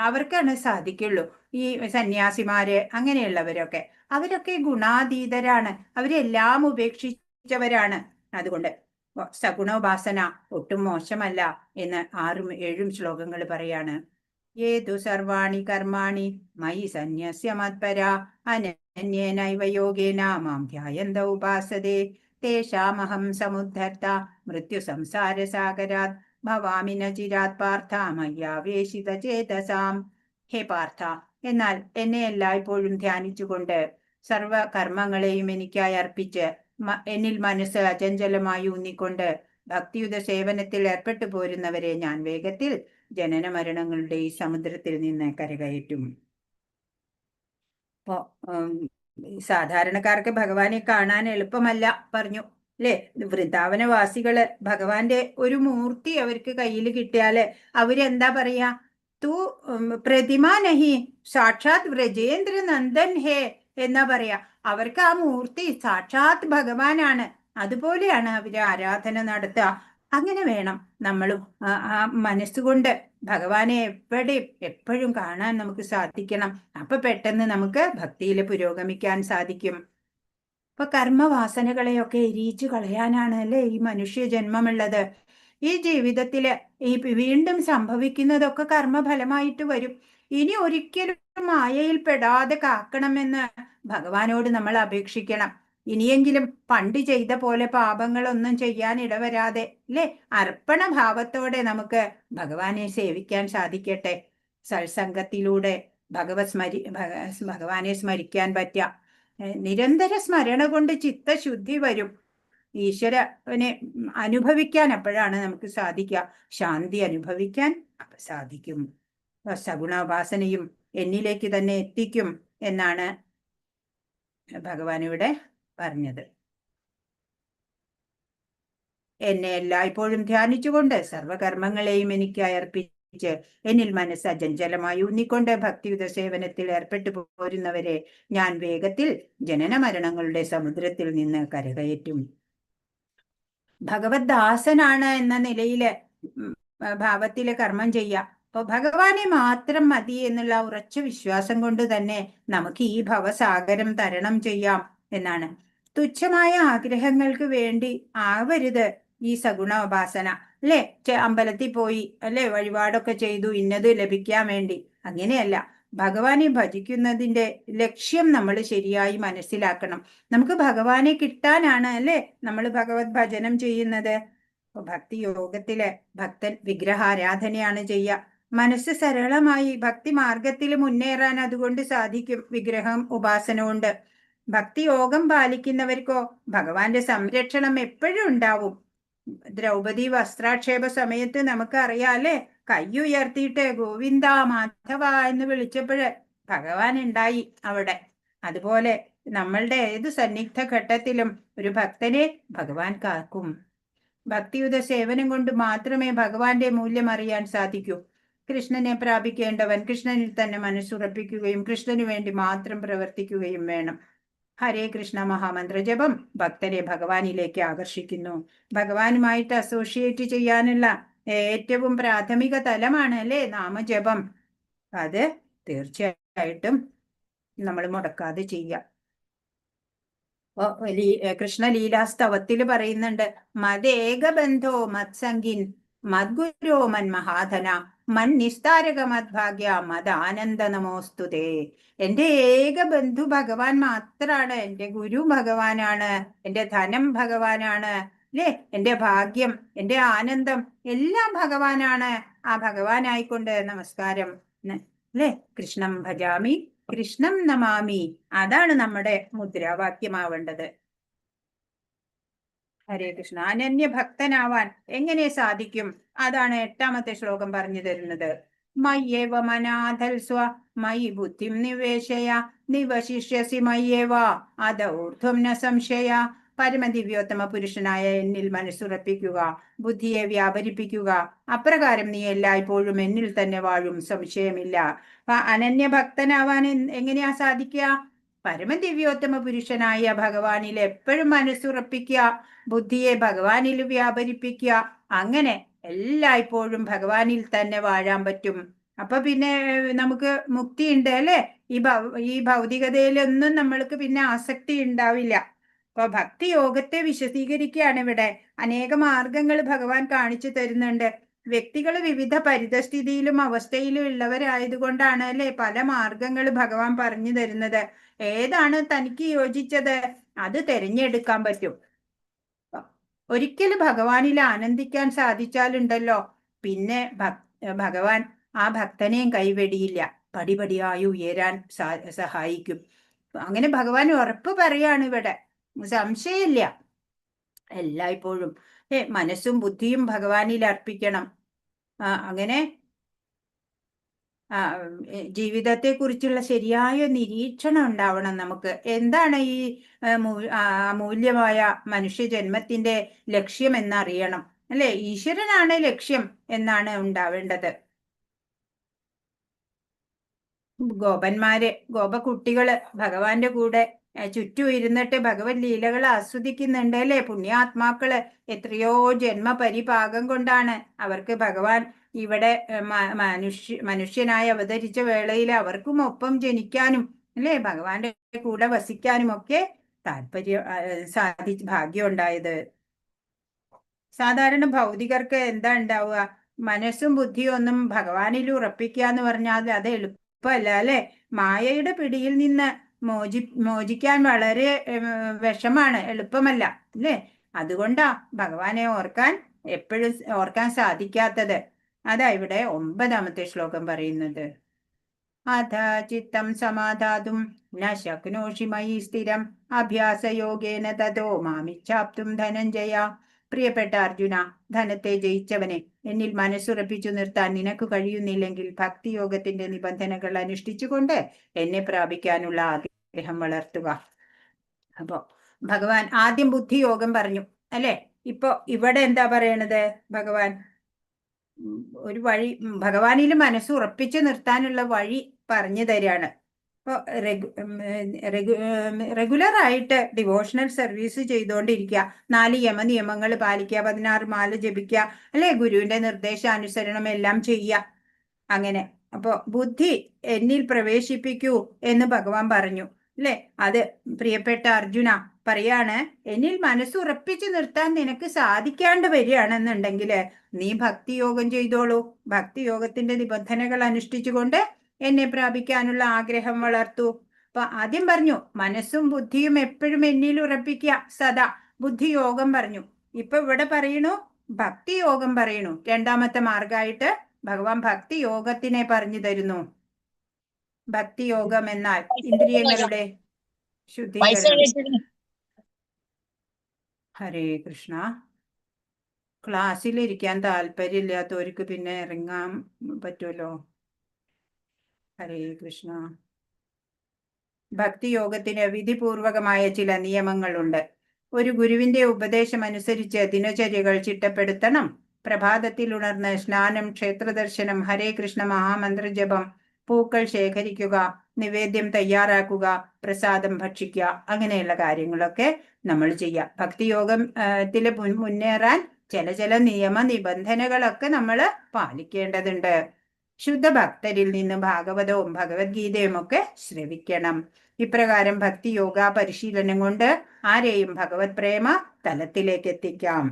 അവർക്കാണ് സാധിക്കുള്ളൂ. ഈ സന്യാസിമാര് അങ്ങനെയുള്ളവരൊക്കെ അവരൊക്കെ ഗുണാതീതരാണ്, അവരെല്ലാം ഉപേക്ഷിച്ചവരാണ്. അതുകൊണ്ട് സഗുണോപാസന ഒട്ടും മോശമല്ല എന്ന് 6-7 ശ്ലോകങ്ങൾ പറയാണ്. ഏതു സർവാണി കർമാണി മയി സന്യസ്യ മത്പര അനന്യേനൈവ യോഗേന മാം ധ്യായന്ത ഉപാസതേ തേഷാമഹം സമുദ്ധർത്ത മൃത്യു സംസാര സാഗരാത് ഭവാമി ന ചിരാത് പാർത്ഥ മയ്യാവേശിത ചേതസാം. ഹേ പാർത്ഥ, എന്നാൽ എന്നെ എല്ലായ്പ്പോഴും ധ്യാനിച്ചുകൊണ്ട് സർവ കർമ്മങ്ങളെയും എനിക്കായി അർപ്പിച്ച് എന്നിൽ മനസ്സ് അചഞ്ചലമായി ഊന്നിക്കൊണ്ട് ഭക്തിയുത സേവനത്തിൽ ഏർപ്പെട്ടു പോരുന്നവരെ ഞാൻ വേഗത്തിൽ ജനന മരണങ്ങളുടെ ഈ സമുദ്രത്തിൽ നിന്ന് കരകയറ്റും. അപ്പോ സാധാരണക്കാർക്ക് ഭഗവാനെ കാണാൻ എളുപ്പമല്ല പറഞ്ഞു അല്ലെ. വൃന്ദാവനവാസികള് ഭഗവാന്റെ ഒരു മൂർത്തി അവർക്ക് കയ്യിൽ കിട്ടിയാല് അവരെന്താ പറയാ, തൂ പ്രതിമ നഹി സാക്ഷാത് വ്രജേന്ദ്ര നന്ദൻ ഹേ എന്നാ പറയാ. അവർക്ക് ആ മൂർത്തി സാക്ഷാത് ഭഗവാനാണ്. അതുപോലെയാണ് അവര് ആരാധന നടത്തുക. അങ്ങനെ വേണം നമ്മളും ആ മനസ്സുകൊണ്ട് ഭഗവാനെ എപ്പോഴും കാണാൻ നമുക്ക് സാധിക്കണം. അപ്പൊ പെട്ടെന്ന് നമുക്ക് ഭക്തിയിൽ പുരോഗമിക്കാൻ സാധിക്കും. ഇപ്പൊ കർമ്മവാസനകളെയൊക്കെ എരിയിച്ചു കളയാനാണ് അല്ലെ ഈ മനുഷ്യ ജന്മമുള്ളത്. ഈ ജീവിതത്തില് ഈ വീണ്ടും സംഭവിക്കുന്നതൊക്കെ കർമ്മഫലമായിട്ട് വരും. ഇനി ഒരിക്കലും മായയിൽ പെടാതെ കാക്കണമെന്ന് ഭഗവാനോട് നമ്മൾ അപേക്ഷിക്കണം. ഇനിയെങ്കിലും പണ്ട് ചെയ്ത പോലെ പാപങ്ങളൊന്നും ചെയ്യാൻ ഇടവരാതെ അല്ലെ അർപ്പണഭാവത്തോടെ നമുക്ക് ഭഗവാനെ സേവിക്കാൻ സാധിക്കട്ടെ. സത്സംഗത്തിലൂടെ ഭഗവാനെ സ്മരിക്കാൻ പറ്റുക. നിരന്തര സ്മരണ കൊണ്ട് ചിത്തശുദ്ധി വരും. ഈശ്വരനെ അനുഭവിക്കാൻ അപ്പോഴാണ് നമുക്ക് സാധിക്കുക. ശാന്തി അനുഭവിക്കാൻ സാധിക്കും. സഗുണോപാസനയും എന്നിലേക്ക് തന്നെ എത്തിക്കും എന്നാണ് ഭഗവാൻ ഇവിടെ പറഞ്ഞത്. എന്നെ എല്ലായ്പ്പോഴും ധ്യാനിച്ചുകൊണ്ട് സർവകർമ്മങ്ങളെയും എനിക്കായി അർപ്പിച്ച് എന്നിൽ മനസ്സ് അചഞ്ചലമായി ഊന്നിക്കൊണ്ട് ഭക്തിയുത സേവനത്തിൽ ഏർപ്പെട്ടു പോരുന്നവരെ ഞാൻ വേഗത്തിൽ ജനന മരണങ്ങളുടെ സമുദ്രത്തിൽ നിന്ന് കരകയറ്റും. ഭഗവത് ദാസനാണ് എന്ന നിലയില് ഭാവത്തില് കർമ്മം ചെയ്യാം. അപ്പൊ ഭഗവാനെ മാത്രം മതി എന്നുള്ള ഉറച്ച വിശ്വാസം കൊണ്ട് തന്നെ നമുക്ക് ഈ ഭവസാഗരം തരണം ചെയ്യാം എന്നാണ്. തുച്ഛമായ ആഗ്രഹങ്ങൾക്ക് വേണ്ടി ആവരുത് ഈ സഗുണ ഉപാസന അല്ലെ. അമ്പലത്തിൽ പോയി അല്ലെ വഴിപാടൊക്കെ ചെയ്തു ഇന്നത് ലഭിക്കാൻ വേണ്ടി, അങ്ങനെയല്ല. ഭഗവാനെ ഭജിക്കുന്നതിന്റെ ലക്ഷ്യം നമ്മൾ ശരിയായി മനസ്സിലാക്കണം. നമുക്ക് ഭഗവാനെ കിട്ടാനാണ് അല്ലെ നമ്മൾ ഭഗവത് ഭജനം ചെയ്യുന്നത്. ഭക്തി യോഗത്തില് ഭക്തൻ വിഗ്രഹാരാധനയാണ് ചെയ്യുക. മനസ്സ് സരളമായി ഭക്തി മാർഗത്തിൽ മുന്നേറാൻ അതുകൊണ്ട് സാധിക്കും, വിഗ്രഹം ഉപാസന കൊണ്ട്. ഭക്തി യോഗം പാലിക്കുന്നവർക്കോ ഭഗവാന്റെ സംരക്ഷണം എപ്പോഴും ഉണ്ടാവും. ദ്രൗപദി വസ്ത്രാക്ഷേപ സമയത്ത് നമുക്ക് അറിയാല്ലേ, കയ്യുയർത്തിയിട്ട് ഗോവിന്ദ മാധവ എന്ന് വിളിച്ചപ്പോഴ് ഭഗവാൻ ഉണ്ടായി അവിടെ. അതുപോലെ നമ്മളുടെ ഏത് സന്നിഗ്ധ ഘട്ടത്തിലും ഒരു ഭക്തനെ ഭഗവാൻ കാക്കും. ഭക്തിയുത സേവനം കൊണ്ട് മാത്രമേ ഭഗവാന്റെ മൂല്യം അറിയാൻ സാധിക്കൂ. കൃഷ്ണനെ പ്രാപിക്കേണ്ടവൻ കൃഷ്ണനിൽ തന്നെ മനസ്സുറപ്പിക്കുകയും കൃഷ്ണന് വേണ്ടി മാത്രം പ്രവർത്തിക്കുകയും വേണം. ഹരേ കൃഷ്ണ മഹാമന്ത്ര ജപം ഭക്തരെ ഭഗവാനിലേക്ക് ആകർഷിക്കുന്നു. ഭഗവാനുമായിട്ട് അസോസിയേറ്റ് ചെയ്യാനുള്ള ഏറ്റവും പ്രാഥമിക തലമാണ് അല്ലേ നാമജപം. അത് തീർച്ചയായിട്ടും നമ്മൾ മുടക്കാതെ ചെയ്യാം. കൃഷ്ണലീലാസ്തവത്തില് പറയുന്നുണ്ട്, മദേകബന്ധോ മത്സംഗിൻ മദ്ഗുരോ മന്മഹാധന മന്നിസ്താരക മദ്ഭാഗ്യ മദാനന്ദ നമോസ്തുതേ. എന്റെ ഏക ബന്ധു ഭഗവാൻ മാത്രാണ്, എന്റെ ഗുരു ഭഗവാനാണ്, എന്റെ ധനം ഭഗവാനാണ് അല്ലേ, എന്റെ ഭാഗ്യം, എന്റെ ആനന്ദം എല്ലാം ഭഗവാനാണ്. ആ ഭഗവാനായിക്കൊണ്ട് നമസ്കാരം അല്ലേ. കൃഷ്ണം ഭജാമി കൃഷ്ണം നമാമി, അതാണ് നമ്മുടെ മുദ്രാവാക്യമാവേണ്ടത്. ഹരേ കൃഷ്ണ. അനന്യ ഭക്തനാവാൻ എങ്ങനെ സാധിക്കും? അതാണ് 8ാമത്തെ ശ്ലോകം പറഞ്ഞു തരുന്നത്. മയ്യേവ മനാഥൽ സ്വ മയി ബുദ്ധിം നിവേശയ നിവശിഷ്യസി മയ്യേവ അദൗർധ്വം ന സംശയ. പരമദിവ്യോത്തമ പുരുഷനായ എന്നിൽ മനസ്സുറപ്പിക്കുക, ബുദ്ധിയെ വ്യാപരിപ്പിക്കുക. അപ്രകാരം നീ എല്ലായ്പ്പോഴും എന്നിൽ തന്നെ വാഴും, സംശയമില്ല. അനന്യഭക്തനാവാൻ എങ്ങനെയാ സാധിക്കുക? പരമദിവ്യോത്തമ പുരുഷനായ ഭഗവാനിൽ എപ്പോഴും മനസ്സുറപ്പിക്കുക, ബുദ്ധിയെ ഭഗവാനിൽ വ്യാപരിപ്പിക്കുക. അങ്ങനെ എല്ലായ്പ്പോഴും ഭഗവാനിൽ തന്നെ വാഴാൻ പറ്റും. അപ്പൊ പിന്നെ നമുക്ക് മുക്തി ഉണ്ട് അല്ലെ. ഈ ഭൗതികതയിലൊന്നും നമ്മൾക്ക് പിന്നെ ആസക്തി ഉണ്ടാവില്ല. അപ്പൊ ഭക്തി യോഗത്തെ വിശദീകരിക്കുകയാണ് ഇവിടെ. അനേക മാർഗങ്ങൾ ഭഗവാൻ കാണിച്ചു തരുന്നുണ്ട്. വ്യക്തികൾ വിവിധ പരിതസ്ഥിതിയിലും അവസ്ഥയിലും ഉള്ളവരായതുകൊണ്ടാണ് അല്ലെ പല മാർഗങ്ങൾ ഭഗവാൻ പറഞ്ഞു തരുന്നത്. ഏതാണ് തനിക്ക് യോജിച്ചത് അത് തിരഞ്ഞെടുക്കാൻ പറ്റും. ഒരിക്കലും ഭഗവാനിൽ ആനന്ദിക്കാൻ സാധിച്ചാലുണ്ടല്ലോ, പിന്നെ ഭഗവാൻ ആ ഭക്തനെയും കൈവെടിയില്ല, പടിപടിയായി ഉയരാൻ സഹായിക്കും. അങ്ങനെ ഭഗവാൻ ഉറപ്പ് പറയാണ് ഇവിടെ, സംശയമില്ല. എല്ലായ്പ്പോഴും മനസ്സും ബുദ്ധിയും ഭഗവാനിൽ അർപ്പിക്കണം. അങ്ങനെ ജീവിതത്തെക്കുറിച്ചുള്ള ശരിയായ നിരീക്ഷണം ഉണ്ടാവണം നമുക്ക്. എന്താണ് ഈ അമൂല്യമായ മനുഷ്യജന്മത്തിന്റെ ലക്ഷ്യം എന്നറിയണം, അല്ലെ? ഈശ്വരനാണ് ലക്ഷ്യം എന്നാണ് ഉണ്ടാവേണ്ടത്. ഗോപകുട്ടികള് ഭഗവാന്റെ കൂടെ ചുറ്റും ഇരുന്നിട്ട് ഭഗവത് ലീലകൾ ആസ്വദിക്കുന്നുണ്ട്, അല്ലെ? പുണ്യാത്മാക്കള് എത്രയോ ജന്മപരിപാകം കൊണ്ടാണ് അവർക്ക് ഭഗവാൻ ഇവിടെ മനുഷ്യനായി അവതരിച്ച വേളയിൽ അവർക്കും ഒപ്പം ജനിക്കാനും, അല്ലെ, ഭഗവാന്റെ കൂടെ വസിക്കാനും ഒക്കെ ഭാഗ്യം ഉണ്ടായത്. സാധാരണ ഭൗതികർക്ക് എന്താ ഉണ്ടാവുക? മനസ്സും ബുദ്ധിയും ഒന്നും ഭഗവാനിൽ ഉറപ്പിക്കുക എന്ന് പറഞ്ഞാൽ അത് എളുപ്പമല്ല, അല്ലെ? മായയുടെ പിടിയിൽ നിന്ന് മോചിക്കാൻ വളരെ വിഷമാണ്, എളുപ്പമല്ല, അല്ലെ? അതുകൊണ്ടാ ഭഗവാനെ എപ്പോഴും ഓർക്കാൻ സാധിക്കാത്തത്. അതാ ഇവിടെ 9ാമത്തെ ശ്ലോകം പറയുന്നത്. അഥ ചിത്തം സമാധാതും ന ശക്നോഷി മയി സ്ഥിരം അഭ്യാസയോഗേന തതോ മാമിച്ഛാപ്തും ധനഞ്ജയ. പ്രിയപ്പെട്ട അർജുന, ധനത്തെ ജയിച്ചവനെ, എന്നിൽ മനസ്സുറപ്പിച്ചു നിർത്താൻ നിനക്ക് കഴിയുന്നില്ലെങ്കിൽ ഭക്തിയോഗത്തിന്റെ നിബന്ധനകൾ അനുഷ്ഠിച്ചുകൊണ്ട് എന്നെ പ്രാപിക്കാനുള്ള ആഗ്രഹം വളർത്തുക. അപ്പോ ഭഗവാൻ ആദ്യം ബുദ്ധിയോഗം പറഞ്ഞു, അല്ലെ? ഇപ്പൊ ഇവിടെ എന്താ പറയണത്? ഭഗവാൻ ഒരു വഴി, ഭഗവാനിൽ മനസ്സ് ഉറപ്പിച്ചു നിർത്താനുള്ള വഴി പറഞ്ഞു തരികയാണ്. ഇപ്പോൾ റെഗുലർ ആയിട്ട് ഡിവോഷണൽ സർവീസ് ചെയ്തുകൊണ്ടിരിക്കുക, 4 യമനിയമങ്ങൾ പാലിക്കുക, 16 മാല ജപിക്കുക, അല്ലെ? ഗുരുവിന്റെ നിർദ്ദേശാനുസരണം എല്ലാം ചെയ്യുക. അങ്ങനെ അപ്പോ ബുദ്ധി എന്നിൽ പ്രവേശിപ്പിക്കൂ എന്ന് ഭഗവാൻ പറഞ്ഞു, അല്ലെ? അത് പ്രിയപ്പെട്ട അർജുന പറയാണ്, എന്നിൽ മനസ്സ് ഉറപ്പിച്ചു നിർത്താൻ നിനക്ക് സാധിക്കാണ്ട് വരികയാണെന്നുണ്ടെങ്കിൽ നീ ഭക്തിയോഗം ചെയ്തോളൂ. ഭക്തിയോഗത്തിന്റെ നിബന്ധനകൾ അനുഷ്ഠിച്ചുകൊണ്ട് എന്നെ പ്രാപിക്കാനുള്ള ആഗ്രഹം വളർത്തൂ. അപ്പൊ ആദ്യം പറഞ്ഞു മനസ്സും ബുദ്ധിയും എപ്പോഴും എന്നിൽ ഉറപ്പിക്കുക, സദാ. ബുദ്ധിയോഗം പറഞ്ഞു. ഇപ്പൊ ഇവിടെ പറയണു ഭക്തിയോഗം പറയണു. 2ാമത്തെ മാർഗമായിട്ട് ഭഗവാൻ ഭക്തിയോഗത്തിനെ പറഞ്ഞു തരുന്നു. ഭക്തിയോഗം എന്നാൽ ഇന്ദ്രിയങ്ങളുടെ ശുദ്ധീകരണം. ഹരേ കൃഷ്ണ. ക്ലാസ്സിലിരിക്കാൻ താല്പര്യമില്ലാത്തവർക്ക് പിന്നെ ഇറങ്ങാൻ പറ്റുമല്ലോ. ഹരേ കൃഷ്ണ. ഭക്തിയോഗത്തിന് വിധിപൂർവകമായ ചില നിയമങ്ങളുണ്ട്. ഒരു ഗുരുവിന്റെ ഉപദേശം അനുസരിച്ച് ദിനചര്യകൾ ചിട്ടപ്പെടുത്തണം. പ്രഭാതത്തിൽ ഉണർന്ന് സ്നാനം, ക്ഷേത്രദർശനം, ഹരേ കൃഷ്ണ മഹാമന്ത്രജപം, പൂക്കൾ ശേഖരിക്കുക, നിവേദ്യം തയ്യാറാക്കുക, പ്രസാദം ഭക്ഷിക്കുക, അങ്ങനെയുള്ള കാര്യങ്ങളൊക്കെ നമ്മൾ ചെയ്യാം. ഭക്തിയോഗത്തില് മുന്നേറാൻ ചില നിയമ നിബന്ധനകളൊക്കെ നമ്മൾ പാലിക്കേണ്ടതുണ്ട്. ശുദ്ധഭക്തരിൽ നിന്ന് ഭാഗവതവും ഭഗവത്ഗീതയും ഒക്കെ ശ്രവിക്കണം. ഇപ്രകാരം ഭക്തിയോഗ പരിശീലനം കൊണ്ട് ആരെയും ഭഗവത് പ്രേമ തലത്തിലേക്ക് എത്തിക്കാം.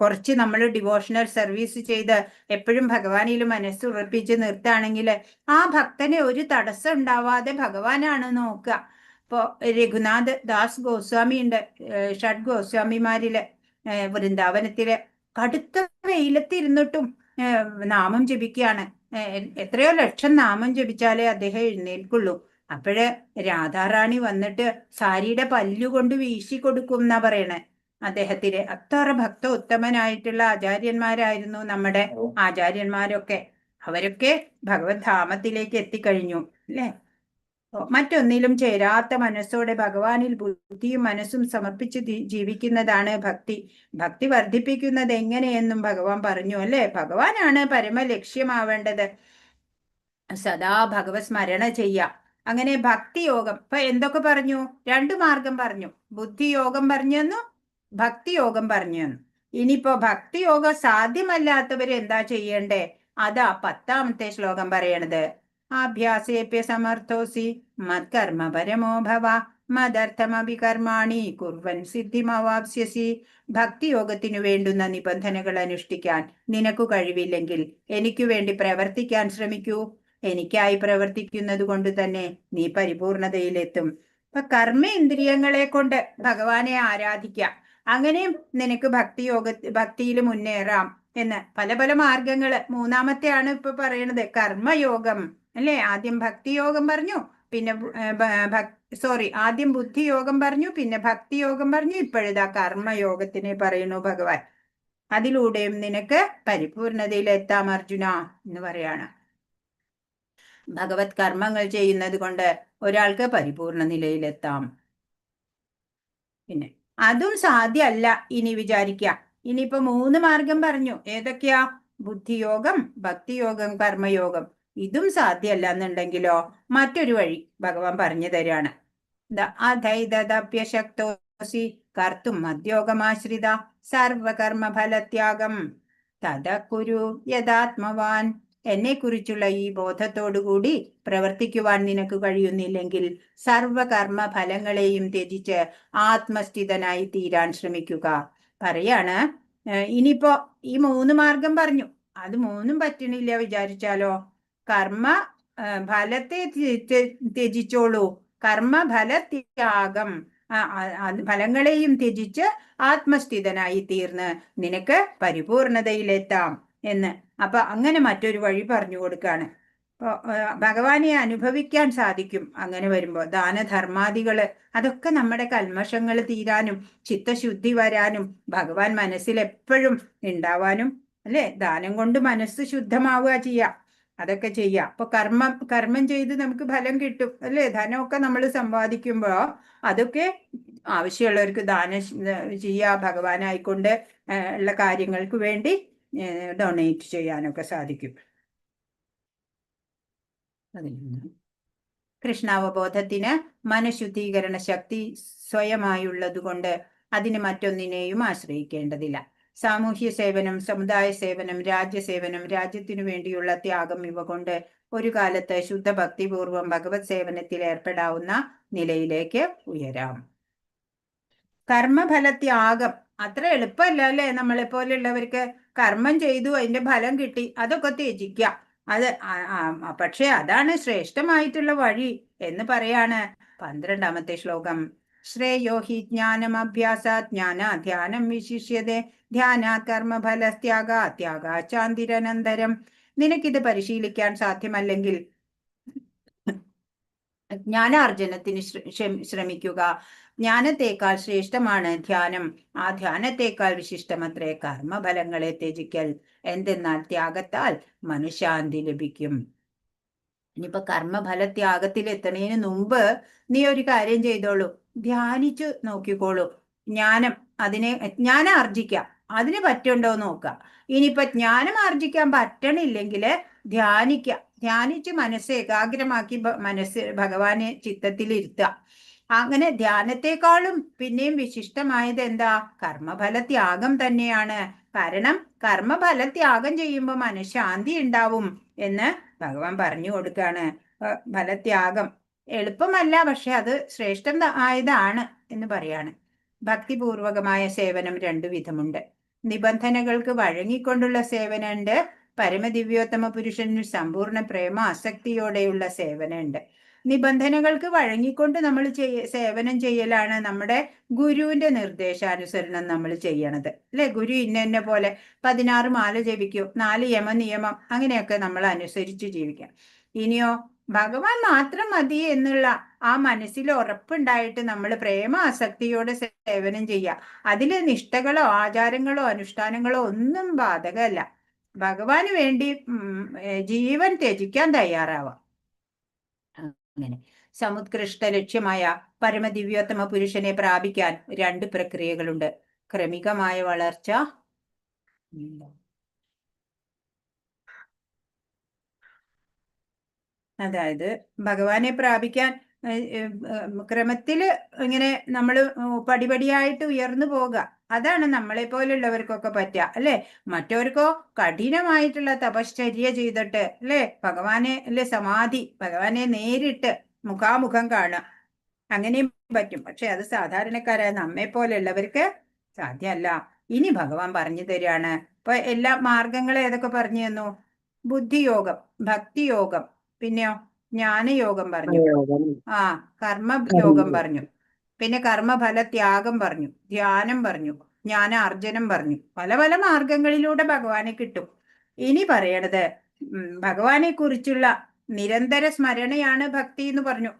കുറച്ച് നമ്മൾ ഡിവോഷണൽ സർവീസ് ചെയ്ത് എപ്പോഴും ഭഗവാനിൽ മനസ്സ് ഉറപ്പിച്ച് നിർത്തുകയാണെങ്കിൽ ആ ഭക്തനെ ഒരു തടസ്സം ഉണ്ടാവാതെ ഭഗവാനാണ് നോക്കുക. ഇപ്പോ രഘുനാഥ് ദാസ് ഗോസ്വാമി ഉണ്ട്, ഷഡ് ഗോസ്വാമിമാരില് വൃന്ദാവനത്തില് കടുത്ത വെയിലത്തിരുന്നിട്ടും നാമം ജപിക്കുകയാണ്. എത്രയോ ലക്ഷം നാമം ജപിച്ചാലേ അദ്ദേഹം എഴുന്നേൽക്കുള്ളൂ. അപ്പോഴ് രാധാറാണി വന്നിട്ട് സാരിയുടെ പല്ലുകൊണ്ട് വീശി കൊടുക്കും എന്നാ പറയണേ അദ്ദേഹത്തിന്. അത്ര ഭക്ത ഉത്തമനായിട്ടുള്ള ആചാര്യന്മാരായിരുന്നു നമ്മുടെ ആചാര്യന്മാരൊക്കെ. അവരൊക്കെ ഭഗവത് ധാമത്തിലേക്ക് എത്തിക്കഴിഞ്ഞു, അല്ലെ? മറ്റൊന്നിലും ചേരാത്ത മനസ്സോടെ ഭഗവാനിൽ ബുദ്ധിയും മനസ്സും സമർപ്പിച്ച് ജീവിക്കുന്നതാണ് ഭക്തി. ഭക്തി വർദ്ധിപ്പിക്കുന്നത് എങ്ങനെയെന്നും ഭഗവാൻ പറഞ്ഞു, അല്ലെ? ഭഗവാനാണ് പരമലക്ഷ്യമാവേണ്ടത്. സദാ ഭഗവത് സ്മരണ ചെയ്യാം. അങ്ങനെ ഭക്തിയോഗം ഇപ്പൊ എന്തൊക്കെ പറഞ്ഞു? 2 മാർഗം പറഞ്ഞു. ബുദ്ധിയോഗം പറഞ്ഞു തന്നു, ഭക്തിയോഗം പറഞ്ഞു തന്നു. ഇനിയിപ്പോ ഭക്തിയോഗം സാധ്യമല്ലാത്തവര് എന്താ ചെയ്യണ്ടേ? അതാ 10ാമത്തെ ശ്ലോകം പറയണത്. അഭ്യാസേപ്യ സമർത്ഥോസി മത്കർമ്മ പരമോ ഭവ മദർത്ഥമഭി കർമാണി കുർവൻ സിദ്ധിമവാപ്സ്യസി. ഭക്തിയോഗത്തിനു വേണ്ടുന്ന നിബന്ധനകൾ അനുഷ്ഠിക്കാൻ നിനക്കു കഴിവില്ലെങ്കിൽ എനിക്ക് വേണ്ടി പ്രവർത്തിക്കാൻ ശ്രമിക്കൂ. എനിക്കായി പ്രവർത്തിക്കുന്നത് കൊണ്ട് തന്നെ നീ പരിപൂർണതയിലെത്തും. ഇപ്പൊ കർമ്മേന്ദ്രിയങ്ങളെ കൊണ്ട് ഭഗവാനെ ആരാധിക്കാം. അങ്ങനെയും നിനക്ക് ഭക്തിയിൽ മുന്നേറാം എന്ന് പല പല മാർഗങ്ങള്. 3ാമത്തെയാണ് ഇപ്പൊ പറയണത്, കർമ്മയോഗം, അല്ലെ? ആദ്യം ഭക്തിയോഗം പറഞ്ഞു, പിന്നെ ആദ്യം ബുദ്ധിയോഗം പറഞ്ഞു, പിന്നെ ഭക്തിയോഗം പറഞ്ഞു, ഇപ്പോഴിതാ കർമ്മയോഗത്തിനെ പറയുന്നു ഭഗവാൻ. അതിലൂടെയും നിനക്ക് പരിപൂർണതയിലെത്താം അർജുന എന്ന് പറയാണ്. ഭഗവത് കർമ്മങ്ങൾ ചെയ്യുന്നത് കൊണ്ട് ഒരാൾക്ക് പരിപൂർണ നിലയിലെത്താം. പിന്നെ അതും സാധ്യമല്ല ഇനി വിചാരിക്കുക. ഇനിയിപ്പോ 3 മാർഗം പറഞ്ഞു. ഏതൊക്കെയാ? ബുദ്ധിയോഗം, ഭക്തിയോഗം, കർമ്മയോഗം. ഇതും സാധ്യമല്ല എന്നുണ്ടെങ്കിലോ മറ്റൊരു വഴി ഭഗവാൻ പറഞ്ഞു തരാണ്. അധൈതദപ്യശക്തോസി കർത്തും മദ്യോഗമാശ്രിത സർവകർമ്മ ഫലത്യാഗം തദ കുരു യഥാത്മവാൻ. എന്നെ കുറിച്ചുള്ള ഈ ബോധത്തോടുകൂടി പ്രവർത്തിക്കുവാൻ നിനക്ക് കഴിയുന്നില്ലെങ്കിൽ സർവകർമ്മ ഫലങ്ങളെയും ത്യജിച്ച് ആത്മസ്ഥിതനായി തീരാൻ ശ്രമിക്കുക. പറയാണ് ഇനിയിപ്പോ ഈ 3 മാർഗം പറഞ്ഞു. അത് 3ഉം പറ്റണില്ല വിചാരിച്ചാലോ കർമ്മ ഫലത്തെ ത്യജിച്ചോളൂ. കർമ്മഫലത്യാഗം, ഫലങ്ങളെയും ത്യജിച്ച് ആത്മസ്ഥിതനായി തീർന്ന് നിനക്ക് പരിപൂർണതയിലെത്താം എന്ന്. അപ്പൊ അങ്ങനെ മറ്റൊരു വഴി പറഞ്ഞു കൊടുക്കാണ്. ഭഗവാനെ അനുഭവിക്കാൻ സാധിക്കും അങ്ങനെ വരുമ്പോ. ദാനധർമാദികള് അതൊക്കെ നമ്മുടെ കൽമഷങ്ങൾ തീരാനും ചിത്തശുദ്ധി വരാനും ഭഗവാൻ മനസ്സിൽ എപ്പോഴും ഉണ്ടാവാനും, അല്ലെ? ദാനം കൊണ്ട് മനസ്സ് ശുദ്ധമാവുക ചെയ്യാം. അതൊക്കെ ചെയ്യാം. അപ്പൊ കർമ്മം ചെയ്ത് നമുക്ക് ഫലം കിട്ടും, അല്ലെ? ധനമൊക്കെ നമ്മൾ സമ്പാദിക്കുമ്പോ അതൊക്കെ ആവശ്യമുള്ളവർക്ക് ദാനം ചെയ്യാ. ഭഗവാനായിക്കൊണ്ട് ഉള്ള കാര്യങ്ങൾക്ക് വേണ്ടി ഡൊണേറ്റ് ചെയ്യാനൊക്കെ സാധിക്കും. കൃഷ്ണാവബോധത്തിന് മനഃശുദ്ധീകരണ ശക്തി സ്വയമായുള്ളത് കൊണ്ട് അതിന് മറ്റൊന്നിനെയും ആശ്രയിക്കേണ്ടതില്ല. സാമൂഹ്യ സേവനം, സമുദായ സേവനം, രാജ്യസേവനം, രാജ്യത്തിനു വേണ്ടിയുള്ള ത്യാഗം ഇവ കൊണ്ട് ഒരു കാലത്ത് ശുദ്ധഭക്തിപൂർവം ഭഗവത് സേവനത്തിൽ ഏർപ്പെടാവുന്ന നിലയിലേക്ക് ഉയരാം. കർമ്മഫലത്യാഗം അത്ര എളുപ്പമല്ല, അല്ലെ? നമ്മളെ പോലെയുള്ളവർക്ക് കർമ്മം ചെയ്തു അതിന്റെ ഫലം കിട്ടി അതൊക്കെ ത്യജിക്കാം. അത് പക്ഷെ അതാണ് ശ്രേഷ്ഠമായിട്ടുള്ള വഴി എന്ന് പറയാണ് 12ാമത്തെ ശ്ലോകം. ശ്രേയോ ഹി ജ്ഞാനമഭ്യാസാത് ജ്ഞാനാധ്യാനം വിശിഷ്യതേ ധ്യാനാത് കർമ്മഫലത്യാഗാത്യാഗാചാന്തിരനന്തരം. നിനക്കിത് പരിശീലിക്കാൻ സാധ്യമല്ലെങ്കിൽ ജ്ഞാനാർജനത്തിന് ശ്രമിക്കുക. ജ്ഞാനത്തേക്കാൾ ശ്രേഷ്ഠമാണ് ധ്യാനം. ആ ധ്യാനത്തേക്കാൾ വിശിഷ്ടമത്രേ കർമ്മഫലങ്ങളെ ത്യജിക്കൽ. എന്തെന്നാൽ ത്യാഗത്താൽ മനഃശാന്തി ലഭിക്കും. ഇനിയിപ്പോ കർമ്മഫലത്യാഗത്തിൽ എത്തുന്നതിന് മുമ്പ് നീ ഒരു കാര്യം ചെയ്തോളൂ, ധ്യാനിച്ചു നോക്കിക്കോളൂ. ജ്ഞാനം ആർജിക്കാം, അതിന് പറ്റുണ്ടോ നോക്കുക. ഇനിയിപ്പോ ജ്ഞാനം ആർജിക്കാൻ പറ്റണില്ലെങ്കിൽ ധ്യാനിച്ച് മനസ്സ് ഏകാഗ്രമാക്കി മനസ്സ് ഭഗവാനെ ചിത്തത്തിൽ ഇരുത്തുക. അങ്ങനെ ധ്യാനത്തെക്കാളും പിന്നെയും വിശിഷ്ടമായത് എന്താ? കർമ്മഫലത്യാഗം തന്നെയാണ്. കാരണം കർമ്മഫലത്യാഗം ചെയ്യുമ്പോൾ മനഃശാന്തി ഉണ്ടാവും എന്ന് ഭഗവാൻ പറഞ്ഞു കൊടുക്കാണ്. ഫലത്യാഗം എളുപ്പമല്ല, പക്ഷെ അത് ശ്രേഷ്ഠം ആയതാണ് എന്ന് പറയാണ്. ഭക്തിപൂർവകമായ സേവനം 2 വിധമുണ്ട്. നിബന്ധനകൾക്ക് വഴങ്ങിക്കൊണ്ടുള്ള സേവനമുണ്ട്. പരമദിവ്യോത്തമ പുരുഷന് സമ്പൂർണ്ണ പ്രേമ ആസക്തിയോടെയുള്ള സേവനമുണ്ട്. നിബന്ധനകൾക്ക് വഴങ്ങിക്കൊണ്ട് നമ്മൾ സേവനം ചെയ്യലാണ് നമ്മുടെ ഗുരുവിന്റെ നിർദ്ദേശാനുസരണം നമ്മൾ ചെയ്യണത്, അല്ലെ? ഗുരു ഇന്ന പോലെ 16 മാല ജപിക്കും, 4 യമനിയമം, അങ്ങനെയൊക്കെ നമ്മൾ അനുസരിച്ച് ജീവിക്കാം. ഇനിയോ ഭഗവാൻ മാത്രം മതി എന്നുള്ള ആ മനസ്സിൽ ഉറപ്പുണ്ടായിട്ട് നമ്മൾ പ്രേമ ആസക്തിയോടെ സേവനം ചെയ്യുക. അതിൽ നിഷ്ഠകളോ ആചാരങ്ങളോ അനുഷ്ഠാനങ്ങളോ ഒന്നും ബാധകമല്ല. ഭഗവാന് വേണ്ടി ജീവൻ ത്യജിക്കാൻ തയ്യാറാവാം. അങ്ങനെ സമുത്കൃഷ്ട ലക്ഷ്യമായ പരമദിവ്യോത്തമ പുരുഷനെ പ്രാപിക്കാൻ 2 പ്രക്രിയകളുണ്ട്. ക്രമികമായ വളർച്ച, അതായത് ഭഗവാനെ പ്രാപിക്കാൻ ക്രമത്തിൽ ഇങ്ങനെ നമ്മൾ പടിപടിയായിട്ട് ഉയർന്നു പോകുക. അതാണ് നമ്മളെ പോലുള്ളവർക്കൊക്കെ പറ്റുക, അല്ലെ? മറ്റവർക്കോ കഠിനമായിട്ടുള്ള തപശ്ചര്യ ചെയ്തിട്ട്, അല്ലെ? ഭഗവാനെ, അല്ലെ, സമാധി, ഭഗവാനെ നേരിട്ട് മുഖാമുഖം കാണുക, അങ്ങനെയും പറ്റും. പക്ഷെ അത് സാധാരണക്കാരായ നമ്മെ പോലുള്ളവർക്ക് സാധ്യമല്ല. ഇനി ഭഗവാൻ പറഞ്ഞു തരികയാണ്. ഇപ്പൊ എല്ലാ മാർഗങ്ങളും ഏതൊക്കെ പറഞ്ഞു തന്നു? ബുദ്ധിയോഗം, ഭക്തിയോഗം, പിന്നെയോ ജ്ഞാനയോഗം പറഞ്ഞു, കർമ്മയോഗം പറഞ്ഞു, പിന്നെ കർമ്മഫലത്യാഗം പറഞ്ഞു, ധ്യാനം പറഞ്ഞു, ജ്ഞാനാർജനം പറഞ്ഞു. പല പല മാർഗങ്ങളിലൂടെ ഭഗവാനെ കിട്ടും. ഇനി പറയണത് ഭഗവാനെ കുറിച്ചുള്ള നിരന്തര സ്മരണയാണ് ഭക്തി എന്ന് പറഞ്ഞു.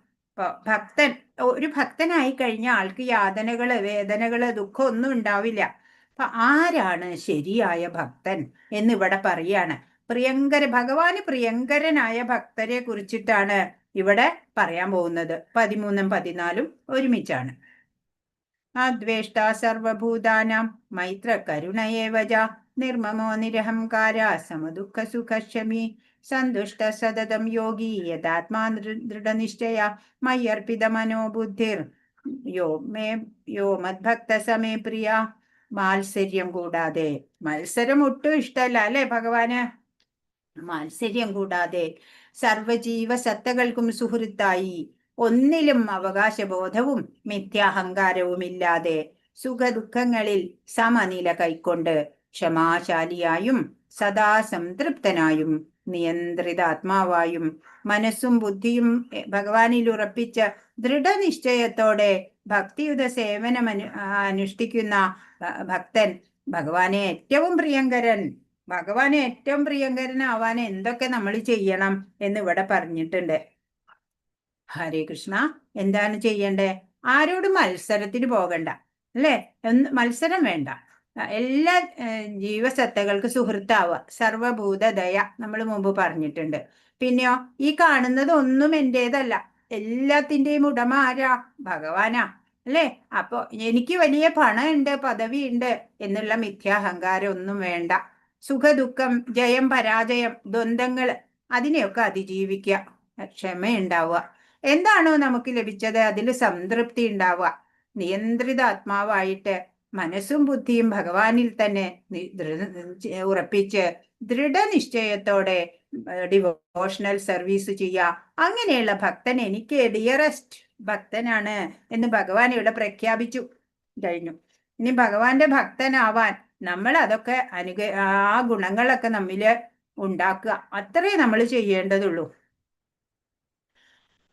ഒരു ഭക്തനായി കഴിഞ്ഞ ആൾക്ക് യാതനകള്, വേദനകള്, ദുഃഖം ഒന്നും ഉണ്ടാവില്ല. അപ്പൊ ആരാണ് ശരിയായ ഭക്തൻ എന്നിവിടെ പറയാണ്. ഭഗവാന് പ്രിയങ്കരനായ ഭക്തരെ കുറിച്ചിട്ടാണ് ഇവിടെ പറയാൻ പോകുന്നത്. 13ഉം 14ഉം ഒരുമിച്ചാണ്. അദ്വേഷ്ട സർവഭൂതാനാം മൈത്ര കരുണയേവജ നിർമ്മമോ നിരഹംകാര സമദുഃഖ സുഖശമി സന്തുഷ്ട സതതം യോഗി യഥാത്മാ ദൃഢനിശ്ചയ മയ്യർപ്പിത മനോബുദ്ധിർ യോ മദ്ഭക്ത സമേ പ്രിയ. മാത്സര്യം കൂടാതെ, മത്സരം ഒട്ടും ഇഷ്ടമല്ല അല്ലെ ഭഗവാന്. മാത്സര്യം കൂടാതെ സർവജീവ സത്തകൾക്കും സുഹൃത്തായി, ഒന്നിലും അവകാശബോധവും മിഥ്യാഹങ്കാരവുമില്ലാതെ സുഖദുഃഖങ്ങളിൽ സമനില കൈക്കൊണ്ട് ക്ഷമാശാലിയായും സദാ സംതൃപ്തനായും നിയന്ത്രിതാത്മാവായും മനസ്സും ബുദ്ധിയും ഭഗവാനിൽ ഉറപ്പിച്ച ദൃഢനിശ്ചയത്തോടെ ഭക്തിയുത സേവനം അനുഷ്ഠിക്കുന്ന ഭക്തൻ ഭഗവാനെ ഏറ്റവും പ്രിയങ്കരനാവാൻ എന്തൊക്കെ നമ്മൾ ചെയ്യണം എന്ന് ഇവിടെ പറഞ്ഞിട്ടുണ്ട്. ഹരേ കൃഷ്ണ. എന്താണ് ചെയ്യണ്ടേ? ആരോടും മത്സരത്തിന് പോകണ്ട അല്ലെ, മത്സരം വേണ്ട. എല്ലാ ജീവസത്തകൾക്ക് സുഹൃത്താവുക, സർവഭൂത ദയ നമ്മൾ മുമ്പ് പറഞ്ഞിട്ടുണ്ട്. പിന്നെയോ ഈ കാണുന്നത് ഒന്നും എന്റേതല്ല, എല്ലാത്തിന്റെയും ഉടമ ആരാ? ഭഗവാനാ അല്ലെ. അപ്പൊ എനിക്ക് വലിയ പണമുണ്ട്, പദവിയുണ്ട് എന്നുള്ള മിഥ്യാഹങ്കാരം ഒന്നും വേണ്ട. സുഖദുഃഖം, ജയം പരാജയം, ദ്വന്ദ്ങ്ങള്, അതിനെയൊക്കെ അതിജീവിക്കുക, ക്ഷമയുണ്ടാവുക. എന്താണോ നമുക്ക് ലഭിച്ചത് അതിൽ സംതൃപ്തി ഉണ്ടാവുക. നിയന്ത്രിത ആത്മാവായിട്ട് മനസ്സും ബുദ്ധിയും ഭഗവാനിൽ തന്നെ ഉറപ്പിച്ച് ദൃഢനിശ്ചയത്തോടെ ഡിവോഷണൽ സർവീസ് ചെയ്യുക. അങ്ങനെയുള്ള ഭക്തൻ എനിക്ക് ഡിയറസ്റ്റ് ഭക്തനാണ് എന്ന് ഭഗവാൻ ഇവിടെ പ്രഖ്യാപിച്ചു കഴിഞ്ഞു. ഇനി ഭഗവാന്റെ ഭക്തനാവാൻ നമ്മൾ അതൊക്കെ ആ ഗുണങ്ങളൊക്കെ നമ്മില് ഉണ്ടാക്കുക, അത്രേ നമ്മൾ ചെയ്യേണ്ടതുള്ളൂ.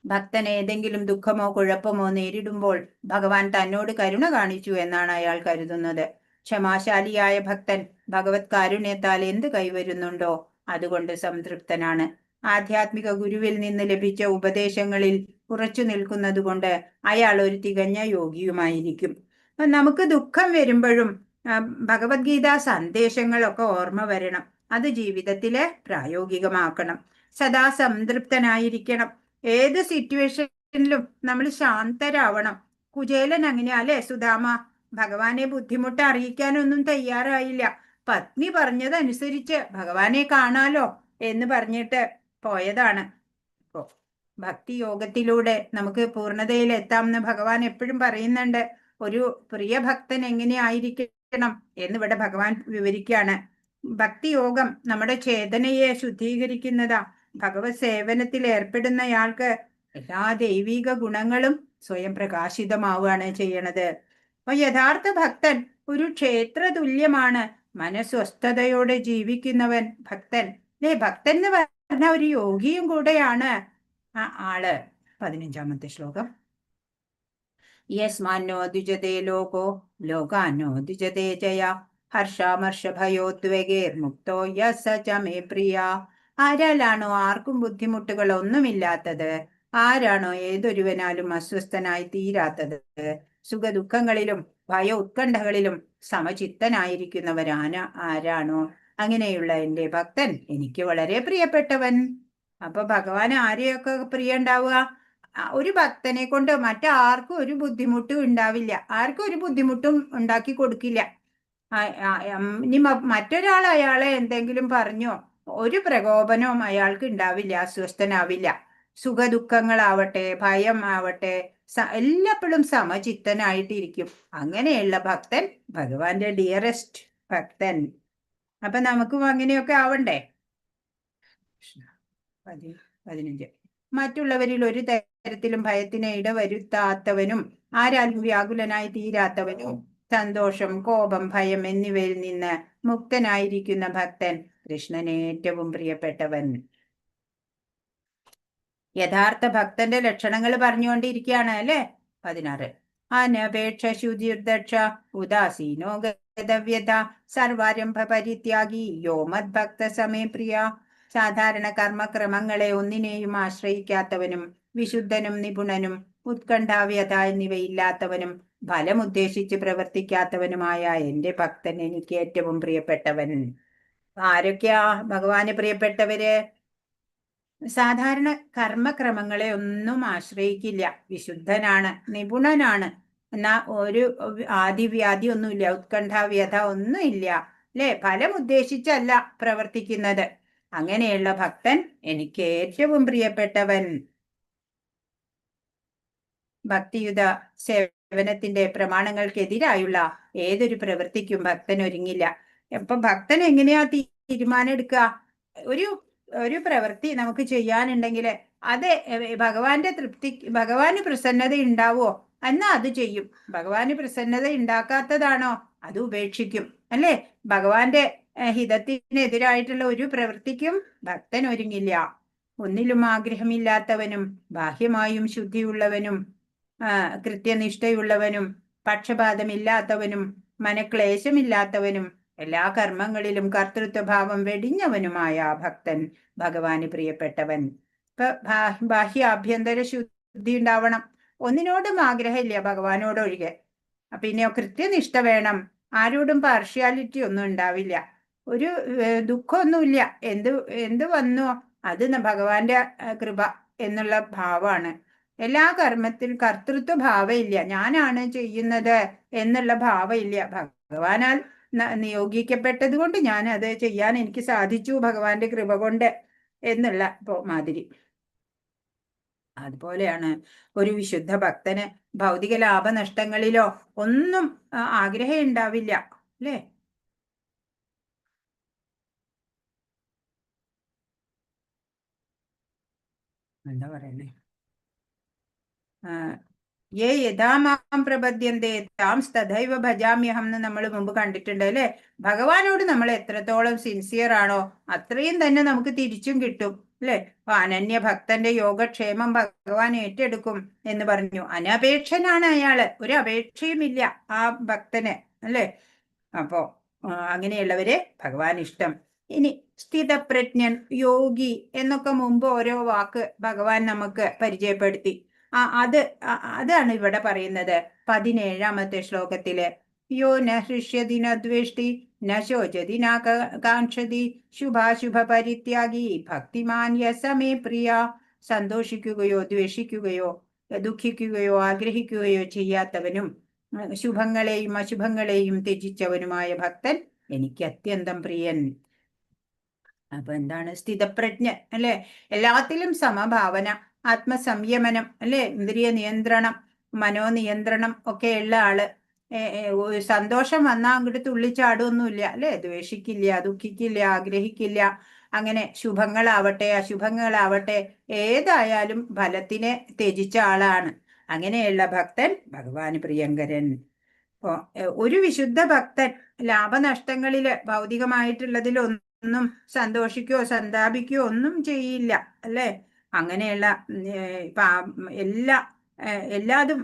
ഭക്തൻ ഏതെങ്കിലും ദുഃഖമോ കുഴപ്പമോ നേരിടുമ്പോൾ ഭഗവാൻ തന്നോട് കരുണ കാണിച്ചു എന്നാണ് അയാൾ കരുതുന്നത്. ക്ഷമാശാലിയായ ഭക്തൻ ഭഗവത് കാരുണ്യത്താൽ എന്ത് കൈവരുന്നുണ്ടോ അതുകൊണ്ട് സംതൃപ്തനാണ്. ആധ്യാത്മിക ഗുരുവിൽ നിന്ന് ലഭിച്ച ഉപദേശങ്ങളിൽ ഉറച്ചു നിൽക്കുന്നത് കൊണ്ട് അയാൾ ഒരു തികഞ്ഞ യോഗിയുമായിരിക്കും. നമുക്ക് ദുഃഖം വരുമ്പോഴും ഭഗവത്ഗീത സന്ദേശങ്ങളൊക്കെ ഓർമ്മ വരണം. അത് ജീവിതത്തിലെ പ്രായോഗികമാക്കണം. സദാ സംതൃപ്തനായിരിക്കണം. ഏത് സിറ്റുവേഷനിലും നമ്മൾ ശാന്തരാവണം. കുചേലൻ അങ്ങനെയാ അല്ലെ. സുധാമ ഭഗവാനെ ബുദ്ധിമുട്ട് അറിയിക്കാനൊന്നും തയ്യാറായില്ല. പത്നി പറഞ്ഞതനുസരിച്ച് ഭഗവാനെ കാണാലോ എന്ന് പറഞ്ഞിട്ട് പോയതാണ്. ഇപ്പോ ഭക്തി യോഗത്തിലൂടെ നമുക്ക് പൂർണ്ണതയിൽ എത്താമെന്ന് ഭഗവാൻ എപ്പോഴും പറയുന്നുണ്ട്. ഒരു പ്രിയ ഭക്തൻ എങ്ങനെയായിരിക്കണം എന്നിവിടെ ഭഗവാൻ വിവരിക്കുകയാണ്. ഭക്തിയോഗം നമ്മുടെ ചേതനയെ ശുദ്ധീകരിക്കുന്നതാ. ഭഗവത് സേവനത്തിൽ ഏർപ്പെടുന്നയാൾക്ക് എല്ലാ ദൈവിക ഗുണങ്ങളും സ്വയം പ്രകാശിതമാവുകയാണ് ചെയ്യണത്. അപ്പൊ യഥാർത്ഥ ഭക്തൻ ഒരു ക്ഷേത്ര തുല്യമാണ്. മനസ്വസ്ഥതയോടെ ജീവിക്കുന്നവൻ ഭക്തൻ. ഭക്തൻ എന്ന് പറഞ്ഞ ഒരു യോഗിയും കൂടെയാണ് ആ ആള്. 15ാമത്തെ ശ്ലോകം. യസ്മാന്നോ ദ്വിജതേ ലോകോ ലോകാന്നോ ദ്വിജതേ ജയ ഹർഷാമർഷഭയോദ്വേഗേർമുക്തോ യസ ച മേ പ്രിയ. ആരാലാണോ ആർക്കും ബുദ്ധിമുട്ടുകൾ ഒന്നുമില്ലാത്തത്, ആരാണോ ഏതൊരുവനാലും അസ്വസ്ഥനായി തീരാത്തത്, സുഖദുഃഖങ്ങളിലും ഭയ ഉത്കണ്ഠകളിലും ആരാണോ അങ്ങനെയുള്ള എൻ്റെ ഭക്തൻ എനിക്ക് വളരെ പ്രിയപ്പെട്ടവൻ. അപ്പൊ ഭഗവാൻ ആരെയൊക്കെ പ്രിയ ഉണ്ടാവുക? ഒരു ഭക്തനെ കൊണ്ട് മറ്റാർക്കും ഒരു ബുദ്ധിമുട്ടും ഉണ്ടാവില്ല, ആർക്കും ഒരു ബുദ്ധിമുട്ടും ഉണ്ടാക്കി കൊടുക്കില്ല. ഇനി മറ്റൊരാൾ അയാളെ എന്തെങ്കിലും പറഞ്ഞോ ഒരു പ്രകോപനവും അയാൾക്ക് ഉണ്ടാവില്ല, അസ്വസ്ഥനാവില്ല. സുഖദുഃഖങ്ങളാവട്ടെ ഭയം ആവട്ടെ എല്ലാപ്പോഴും സമചിത്തനായിട്ടിരിക്കും. അങ്ങനെയുള്ള ഭക്തൻ ഭഗവാന്റെ ഡിയറസ്റ്റ് ഭക്തൻ. അപ്പൊ നമുക്കും അങ്ങനെയൊക്കെ ആവണ്ടേ? 15. മറ്റുള്ളവരിൽ ഒരു തരത്തിലും ഭയത്തിന് ഇടവരുത്താത്തവനും ആരാലും വ്യാകുലനായി തീരാത്തവനും സന്തോഷം, കോപം, ഭയം എന്നിവയിൽ നിന്ന് മുക്തനായിരിക്കുന്ന ഭക്തൻ കൃഷ്ണന് ഏറ്റവും പ്രിയപ്പെട്ടവൻ. യഥാർത്ഥ ഭക്തന്റെ ലക്ഷണങ്ങൾ പറഞ്ഞുകൊണ്ടിരിക്കുകയാണ് അല്ലെ. 16. അനപേക്ഷ ശുചിർദക്ഷ ഉദാസീനോ ഗതവ്യത സർവാരംഭ പരിത്യാഗി യോ മദ്ഭക്ത സമേ പ്രിയ. സാധാരണ കർമ്മക്രമങ്ങളെ ഒന്നിനെയും ആശ്രയിക്കാത്തവനും വിശുദ്ധനും നിപുണനും ഉത്കണ്ഠാവ്യത എന്നിവയില്ലാത്തവനും ഫലം ഉദ്ദേശിച്ച് പ്രവർത്തിക്കാത്തവനുമായ എൻ്റെ ഭക്തൻ എനിക്ക് ഏറ്റവും പ്രിയപ്പെട്ടവൻ. ആരൊക്കെയാ ഭഗവാന് പ്രിയപ്പെട്ടവര്? സാധാരണ കർമ്മക്രമങ്ങളെ ഒന്നും ആശ്രയിക്കില്ല, വിശുദ്ധനാണ്, നിപുണനാണ്, എന്നാ ഒരു ആദിവ്യാധി ഒന്നുമില്ല, ഉത്കണ്ഠാവ്യത ഒന്നുമില്ല, അല്ലെ? ഫലം ഉദ്ദേശിച്ചല്ല പ്രവർത്തിക്കുന്നത്. അങ്ങനെയുള്ള ഭക്തൻ എനിക്ക് ഏറ്റവും പ്രിയപ്പെട്ടവൻ. ഭക്തിയുത സേവനത്തിന്റെ പ്രമാണങ്ങൾക്കെതിരായുള്ള ഏതൊരു പ്രവൃത്തിക്കും ഭക്തൻ ഒരുങ്ങില്ല. അപ്പൊ ഭക്തൻ എങ്ങനെയാ തീരുമാനം എടുക്കുക? ഒരു പ്രവൃത്തി നമുക്ക് ചെയ്യാനുണ്ടെങ്കിൽ അത് ഭഗവാന്റെ ഭഗവാന് പ്രസന്നത ഉണ്ടാവുമോ എന്നാ അത് ചെയ്യും. ഭഗവാന് പ്രസന്നത ഉണ്ടാക്കാത്തതാണോ അത് ഉപേക്ഷിക്കും, അല്ലേ? ഭഗവാന്റെ ഹിതത്തിനെതിരായിട്ടുള്ള ഒരു പ്രവൃത്തിക്കും ഭക്തൻ ഒരുങ്ങില്ല. ഒന്നിലും ആഗ്രഹമില്ലാത്തവനും ബാഹ്യമായും ശുദ്ധിയുള്ളവനും കൃത്യനിഷ്ഠയുള്ളവനും പക്ഷപാതമില്ലാത്തവനും മനക്ലേശമില്ലാത്തവനും എല്ലാ കർമ്മങ്ങളിലും കർത്തൃത്വഭാവം വെടിഞ്ഞവനുമായ ഭക്തൻ ഭഗവാന് പ്രിയപ്പെട്ടവൻ. ഇപ്പൊ ബാഹ്യ ആഭ്യന്തര ശുദ്ധി ഉണ്ടാവണം, ഒന്നിനോടും ആഗ്രഹമില്ല ഭഗവാനോടൊഴികെ. പിന്നെ കൃത്യനിഷ്ഠ വേണം, ആരോടും പാർഷ്യാലിറ്റി ഒന്നും ഉണ്ടാവില്ല, ഒരു ദുഃഖമൊന്നുമില്ല, എന്ത് വന്നോ അത് ഭഗവാന്റെ കൃപ എന്നുള്ള ഭാവമാണ്. എല്ലാ കർമ്മത്തിൽ കർത്തൃത്വ ഭാവമില്ല, ഞാനാണ് ചെയ്യുന്നത് എന്നുള്ള ഭാവമില്ല. ഭഗവാനാൽ നിയോഗിക്കപ്പെട്ടത് കൊണ്ട് ഞാൻ അത് ചെയ്യാൻ എനിക്ക് സാധിച്ചു ഭഗവാന്റെ കൃപ കൊണ്ട് എന്നുള്ള മാതിരി. അതുപോലെയാണ് ഒരു വിശുദ്ധ ഭക്തന് ഭൗതിക ലാഭനഷ്ടങ്ങളിലോ ഒന്നും ആഗ്രഹം ഉണ്ടാവില്ല, അല്ലേ? എന്താ പറയണേ? യേ യഥാ മാം പ്രപദ്യന്തേ താം തഥൈവ ഭജാമ്യഹം എന്ന് നമ്മൾ മുമ്പ് കണ്ടിട്ടുണ്ട്, അല്ലെ? ഭഗവാനോട് നമ്മൾ എത്രത്തോളം സിൻസിയർ ആണോ അത്രയും തന്നെ നമുക്ക് തിരിച്ചും കിട്ടും, അല്ലെ? അപ്പൊ അനന്യ ഭക്തന്റെ യോഗക്ഷേമം ഭഗവാൻ ഏറ്റെടുക്കും എന്ന് പറഞ്ഞു. അനപേക്ഷനാണ് അയാള്, ഒരു അപേക്ഷയുമില്ല ആ ഭക്തന്, അല്ലെ? അപ്പോ അങ്ങനെയുള്ളവരെ ഭഗവാൻ ഇഷ്ടം. ഇനി സ്ഥിതപ്രജ്ഞൻ, യോഗി എന്നൊക്കെ മുമ്പ് ഓരോ വാക്ക് ഭഗവാൻ നമുക്ക് പരിചയപ്പെടുത്തി. അതാണ് ഇവിടെ പറയുന്നത് 17ാമത്തെ ശ്ലോകത്തില്. യോ ന ഹൃഷ്യതി ന ദ്വേഷ്ടി ന ശോചതി ന കാംക്ഷതി ശുഭാശുഭ പരിത്യാഗി ഭക്തിമാൻ യസമേ പ്രിയ. സന്തോഷിക്കുകയോ ദ്വേഷിക്കുകയോ ദുഃഖിക്കുകയോ ആഗ്രഹിക്കുകയോ ചെയ്യാത്തവനും ശുഭങ്ങളെയും അശുഭങ്ങളെയും ത്യജിച്ചവനുമായ ഭക്തൻ എനിക്ക് അത്യന്തം പ്രിയൻ. അപ്പൊ എന്താണ് സ്ഥിതപ്രജ്ഞ, അല്ലെ? എല്ലാത്തിലും സമഭാവന, ആത്മസംയമനം, അല്ലെ? ഇന്ദ്രിയ നിയന്ത്രണം, മനോനിയന്ത്രണം ഒക്കെ ഉള്ള ആള്. സന്തോഷം വന്നാൽ അങ്ങോട്ട് തുള്ളിച്ചാടൊന്നുമില്ല, അല്ലെ? ദ്വേഷിക്കില്ല, ദുഃഖിക്കില്ല, ആഗ്രഹിക്കില്ല. അങ്ങനെ ശുഭങ്ങളാവട്ടെ അശുഭങ്ങളാവട്ടെ ഏതായാലും ഫലത്തിനെ ത്യജിച്ച ആളാണ്. അങ്ങനെയുള്ള ഭക്തൻ ഭഗവാന് പ്രിയങ്കരൻ. ഒരു വിശുദ്ധ ഭക്തൻ ലാഭനഷ്ടങ്ങളില് ഭൗതികമായിട്ടുള്ളതിലൊന്നും സന്തോഷിക്കോ സന്താപിക്കോ ഒന്നും ചെയ്യില്ല, അല്ലെ? അങ്ങനെയുള്ള എല്ലാതും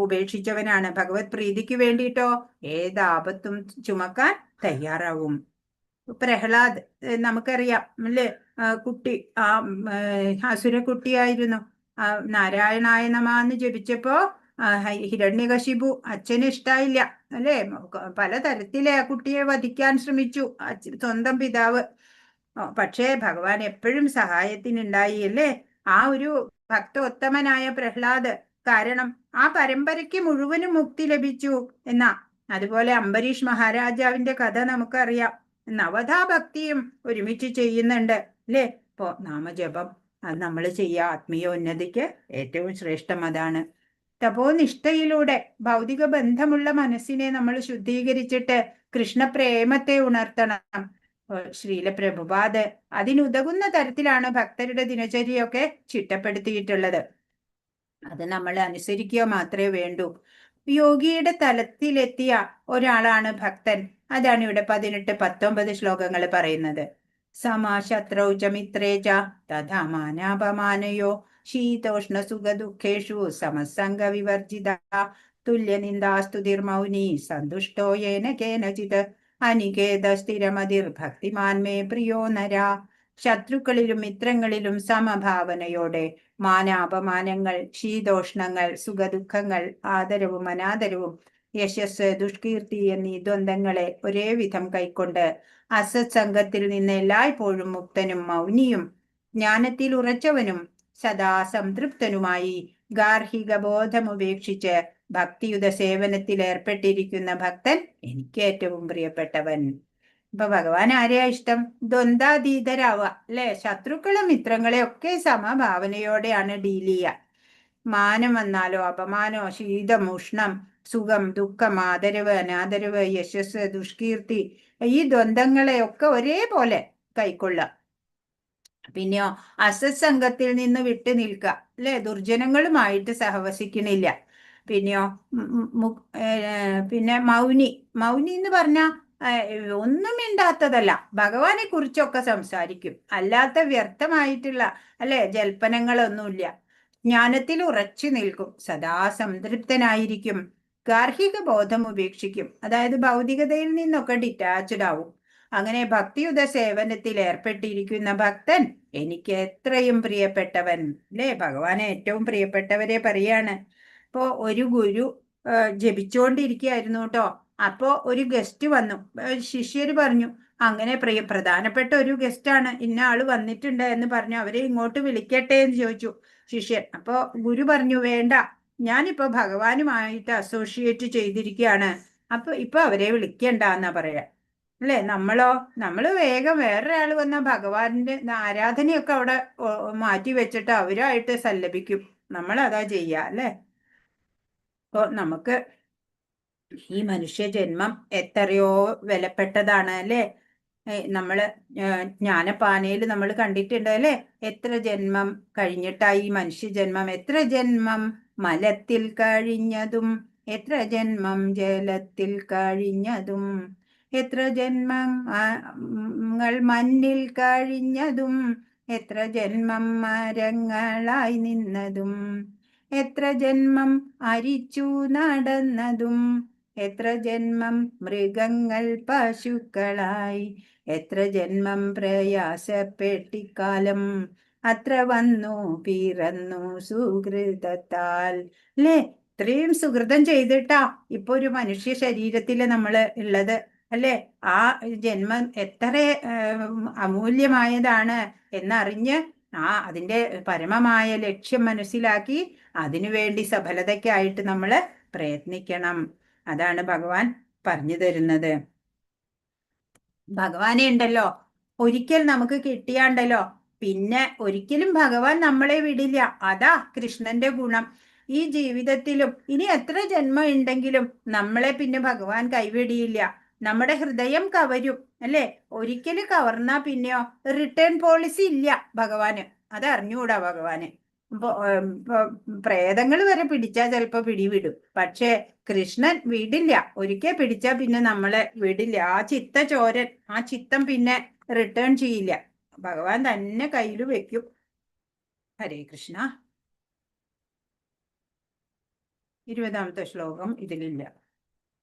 ഉപേക്ഷിച്ചവനാണ്. ഭഗവത് പ്രീതിക്ക് വേണ്ടിയിട്ടോ ഏതാപത്തും ചുമക്കാൻ തയ്യാറാവും. പ്രഹ്ലാദ് നമുക്കറിയാം, അല്ലേ? കുട്ടി അസുരക്കുട്ടിയായിരുന്നു. നാരായണായ നമഃ എന്ന് ജപിച്ചപ്പോ ഹിരണ്യകശിപു അച്ഛന് ഇഷ്ടായില്ല, അല്ലേ? പലതരത്തിലെ ആ കുട്ടിയെ വധിക്കാൻ ശ്രമിച്ചു സ്വന്തം പിതാവ്. പക്ഷേ ഭഗവാൻ എപ്പോഴും സഹായത്തിനുണ്ടായി, അല്ലേ? ആ ഒരു ഭക്തോത്തമനായ പ്രഹ്ലാദ് കാരണം ആ പരമ്പരയ്ക്ക് മുഴുവനും മുക്തി ലഭിച്ചു എന്നാ. അതുപോലെ അംബരീഷ് മഹാരാജാവിന്റെ കഥ നമുക്കറിയാം. നവധാ ഭക്തിയും ഒരുമിച്ച് ചെയ്യുന്നുണ്ട്, അല്ലേ? ഇപ്പോ നാമജപം അത് നമ്മൾ ചെയ്യുക, ആത്മീയ ഉന്നതിക്ക് ഏറ്റവും ശ്രേഷ്ഠം അതാണ്. തപോനിഷ്ഠയിലൂടെ ഭൗതിക ബന്ധമുള്ള മനസ്സിനെ നമ്മൾ ശുദ്ധീകരിച്ചിട്ട് കൃഷ്ണപ്രേമത്തെ ഉണർത്തണം. ശ്രീല പ്രഭുപാദ് അതിനുതകുന്ന തരത്തിലാണ് ഭക്തരുടെ ദിനചര്യയൊക്കെ ചിട്ടപ്പെടുത്തിയിട്ടുള്ളത്. അത് നമ്മൾ അനുസരിക്കുക മാത്രമേ വേണ്ടൂ. യോഗിയുടെ തലത്തിലെത്തിയ ഒരാളാണ് ഭക്തൻ. അതാണ് ഇവിടെ 18-19 ശ്ലോകങ്ങൾ പറയുന്നത്. സമാശത്രൗ ച മിത്രേ ച തഥാ മാനാപമാനയോ ശീതോഷ്ണ സുഖ ദുഃഖേഷു സമസംഗ വിവർജിത തുല്യനിന്ദാസ്തുതിർമൗനി സന്തുഷ്ടോ യേന കേനചിത് അനികേത സ്ഥിരമതിർ ഭക്തിമാൻ മേ പ്രിയോ നര. ശത്രുക്കളിലും മിത്രങ്ങളിലും സമഭാവനയോടെ മാനാപമാനങ്ങൾ, ശീതോഷ്ണങ്ങൾ, സുഖദുഃഖങ്ങൾ, ആദരവും അനാദരവും, യശസ്, ദുഷ്കീർത്തി എന്നീ ദ്വന്ദ്ങ്ങളെ ഒരേ വിധം കൈക്കൊണ്ട് അസത്സംഗത്തിൽ നിന്ന് എല്ലായ്പ്പോഴും മുക്തനും മൗനിയും ജ്ഞാനത്തിൽ ഉറച്ചവനും സദാ സംതൃപ്തനുമായി ഗാർഹിക ബോധമുപേക്ഷിച്ച് ഭക്തിയുത സേവനത്തിൽ ഏർപ്പെട്ടിരിക്കുന്ന ഭക്തൻ എനിക്ക് ഏറ്റവും പ്രിയപ്പെട്ടവൻ. ഇപ്പൊ ഭഗവാൻ ആരെയാ ഇഷ്ടം? ദ്വന്ദ്വാതീതരാവുക അല്ലെ? ശത്രുക്കളും മിത്രങ്ങളെ ഒക്കെ സമഭാവനയോടെയാണ് ഡീൽ ചെയ്യുക. മാനം വന്നാലോ അപമാനോ, ശീതം, ഉഷ്ണം, സുഖം, ദുഃഖം, ആദരവ്, അനാദരവ്, യശസ്, ദുഷ്കീർത്തി, ഈ ദ്വന്ദ്ങ്ങളെ ഒക്കെ ഒരേപോലെ കൈക്കൊള്ളുക. പിന്നെയോ അസത്സംഗത്തിൽ നിന്ന് വിട്ടു നിൽക്കുക അല്ലെ? ദുർജനങ്ങളുമായിട്ട് സഹവസിക്കണില്ല. പിന്നെയോ പിന്നെ മൗനി എന്ന് പറഞ്ഞാ ഒന്നും മിണ്ടാത്തതല്ല, ഭഗവാനെ കുറിച്ചൊക്കെ സംസാരിക്കും, അല്ലാത്ത വ്യർത്ഥമായിട്ടുള്ള അല്ലെ ജൽപ്പനങ്ങളൊന്നുമില്ല. ജ്ഞാനത്തിൽ ഉറച്ചു നിൽക്കും, സദാ സംതൃപ്തനായിരിക്കും, ഗാർഹിക ബോധം ഉപേക്ഷിക്കും, അതായത് ഭൗതികതയിൽ നിന്നൊക്കെ ഡിറ്റാച്ച്ഡ് ആവും. അങ്ങനെ ഭക്തിയുത സേവനത്തിൽ ഏർപ്പെട്ടിരിക്കുന്ന ഭക്തൻ എനിക്ക് എത്രയും പ്രിയപ്പെട്ടവൻ അല്ലേ? ഭഗവാനെ ഏറ്റവും പ്രിയപ്പെട്ടവരെ പറയാണ്. ഇപ്പോ ഒരു ഗുരു ജപിച്ചുകൊണ്ടിരിക്കുകയായിരുന്നു കേട്ടോ. അപ്പോ ഒരു ഗസ്റ്റ് വന്നു. ശിഷ്യര് പറഞ്ഞു, അങ്ങനെ പ്രധാനപ്പെട്ട ഒരു ഗസ്റ്റാണ്, ഇന്ന ആള് വന്നിട്ടുണ്ട് എന്ന് പറഞ്ഞു, അവരെ ഇങ്ങോട്ട് വിളിക്കട്ടെ എന്ന് ചോദിച്ചു ശിഷ്യൻ. അപ്പോ ഗുരു പറഞ്ഞു, വേണ്ട, ഞാനിപ്പോ ഭഗവാനുമായിട്ട് അസോസിയേറ്റ് ചെയ്തിരിക്കുകയാണ്, ഇപ്പൊ അവരെ വിളിക്കണ്ട എന്നാ പറയാ അല്ലെ? നമ്മള് വേഗം വേറൊരാള് വന്ന ഭഗവാന്റെ ആരാധനയൊക്കെ അവിടെ മാറ്റി വെച്ചിട്ട് അവരായിട്ട് സല്ലപിക്കും. നമ്മളതാ ചെയ്യാ അല്ലെ? അപ്പൊ നമുക്ക് ഈ മനുഷ്യ ജന്മം എത്രയോ വിലപ്പെട്ടതാണ് അല്ലെ? നമ്മള് ജ്ഞാനപ്പാനയിൽ നമ്മൾ കണ്ടിട്ടുണ്ട് അല്ലെ? എത്ര ജന്മം കഴിഞ്ഞിട്ടായി മനുഷ്യ ജന്മം, എത്ര ജന്മം മലത്തിൽ കഴിഞ്ഞതും, എത്ര ജന്മം ജലത്തിൽ കഴിഞ്ഞതും, എത്ര ജന്മങ്ങൾ മണ്ണിൽ കഴിഞ്ഞതും, എത്ര ജന്മം മരങ്ങളായി നിന്നതും, എത്ര ജന്മം അരിച്ചു നടന്നതും, എത്ര ജന്മം മൃഗങ്ങൾ പശുക്കളായി, എത്ര ജന്മം പ്രയാസപ്പെട്ടിക്കാലം, അത്ര വന്നു പിറന്നു സുഹൃതത്താൽ അല്ലേ? ഇത്രയും സുഹൃതം ചെയ്തിട്ടാ ഇപ്പൊ ഒരു മനുഷ്യ ശരീരത്തില് നമ്മള് ഉള്ളത് അല്ലെ? ആ ജന്മം എത്ര അമൂല്യമായതാണ് എന്നറിഞ്ഞ് അതിന്റെ പരമമായ ലക്ഷ്യം മനസ്സിലാക്കി അതിനുവേണ്ടി സഫലതയ്ക്കായിട്ട് നമ്മള് പ്രയത്നിക്കണം. അതാണ് ഭഗവാൻ പറഞ്ഞു തരുന്നത്. ഭഗവാനെ ഉണ്ടല്ലോ ഒരിക്കൽ നമുക്ക് കിട്ടിയാണ്ടല്ലോ പിന്നെ ഒരിക്കലും ഭഗവാൻ നമ്മളെ വിടില്ല. അതാ കൃഷ്ണന്റെ ഗുണം. ഈ ജീവിതത്തിലും ഇനി എത്ര ജന്മം ഉണ്ടെങ്കിലും നമ്മളെ പിന്നെ ഭഗവാൻ കൈവിടിയില്ല. നമ്മുടെ ഹൃദയം കവരും അല്ലെ? ഒരിക്കലും കവർന്നാ പിന്നെയോ റിട്ടേൺ പോളിസി ഇല്ല ഭഗവാന്. അത് അറിഞ്ഞുകൂടാ ഭഗവാന്. ഇപ്പൊ പ്രേതങ്ങൾ വരെ പിടിച്ചാൽ ചിലപ്പോ പിടിവിടും, പക്ഷെ കൃഷ്ണൻ വിടില്ല. ഒരിക്കൽ പിടിച്ചാ പിന്നെ നമ്മളെ വിടില്ല. ആ ചിത്ത ചോരൻ, ആ ചിത്തം പിന്നെ റിട്ടേൺ ചെയ്യില്ല. ഭഗവാൻ തന്നെ കയ്യിൽ വെക്കും. ഹരേ കൃഷ്ണ. 20ാമത്തെ ശ്ലോകം ഇതിലില്ല.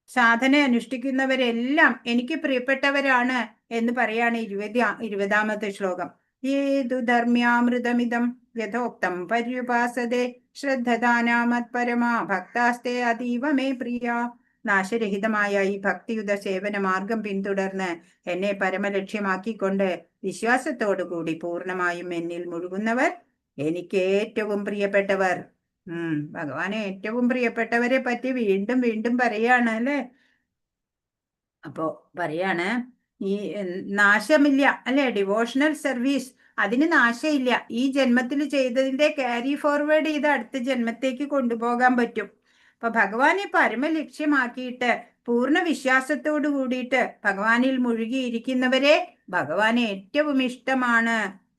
സാധന അനുഷ്ഠിക്കുന്നവരെല്ലാം എനിക്ക് പ്രിയപ്പെട്ടവരാണ് എന്ന് പറയാണ് 20ാമത്തെ ശ്ലോകം. ഏതു ധർമ്മ്യാമൃതമിതം യഥോക്തം പര്യുപാസതേ ശ്രദ്ധദാനാമത്പരമാ ഭക്താസ്തേ അതീവ മേ പ്രിയ. നാശരഹിതമായ ഈ ഭക്തിയുത സേവന മാർഗം പിന്തുടർന്ന് എന്നെ പരമലക്ഷ്യമാക്കിക്കൊണ്ട് വിശ്വാസത്തോടുകൂടി പൂർണ്ണമായും എന്നിൽ മുഴുകുന്നവർ എനിക്ക് ഏറ്റവും പ്രിയപ്പെട്ടവർ. ഭഗവാനെ ഏറ്റവും പ്രിയപ്പെട്ടവരെ പറ്റി വീണ്ടും വീണ്ടും പറയാണ് അല്ലെ? അപ്പോ പറയാണ് ഈ നാശമില്ല അല്ലെ? ഡിവോഷണൽ സർവീസ്, അതിന് നാശമില്ല. ഈ ജന്മത്തിൽ ചെയ്തതിന്റെ ക്യാരി ഫോർവേഡ് ചെയ്ത് അടുത്ത ജന്മത്തേക്ക് കൊണ്ടുപോകാൻ പറ്റും. അപ്പൊ ഭഗവാനെ പരമലക്ഷ്യമാക്കിയിട്ട് പൂർണ്ണ വിശ്വാസത്തോടു കൂടിയിട്ട് ഭഗവാനിൽ മുഴുകിയിരിക്കുന്നവരെ ഭഗവാന് ഏറ്റവും ഇഷ്ടമാണ്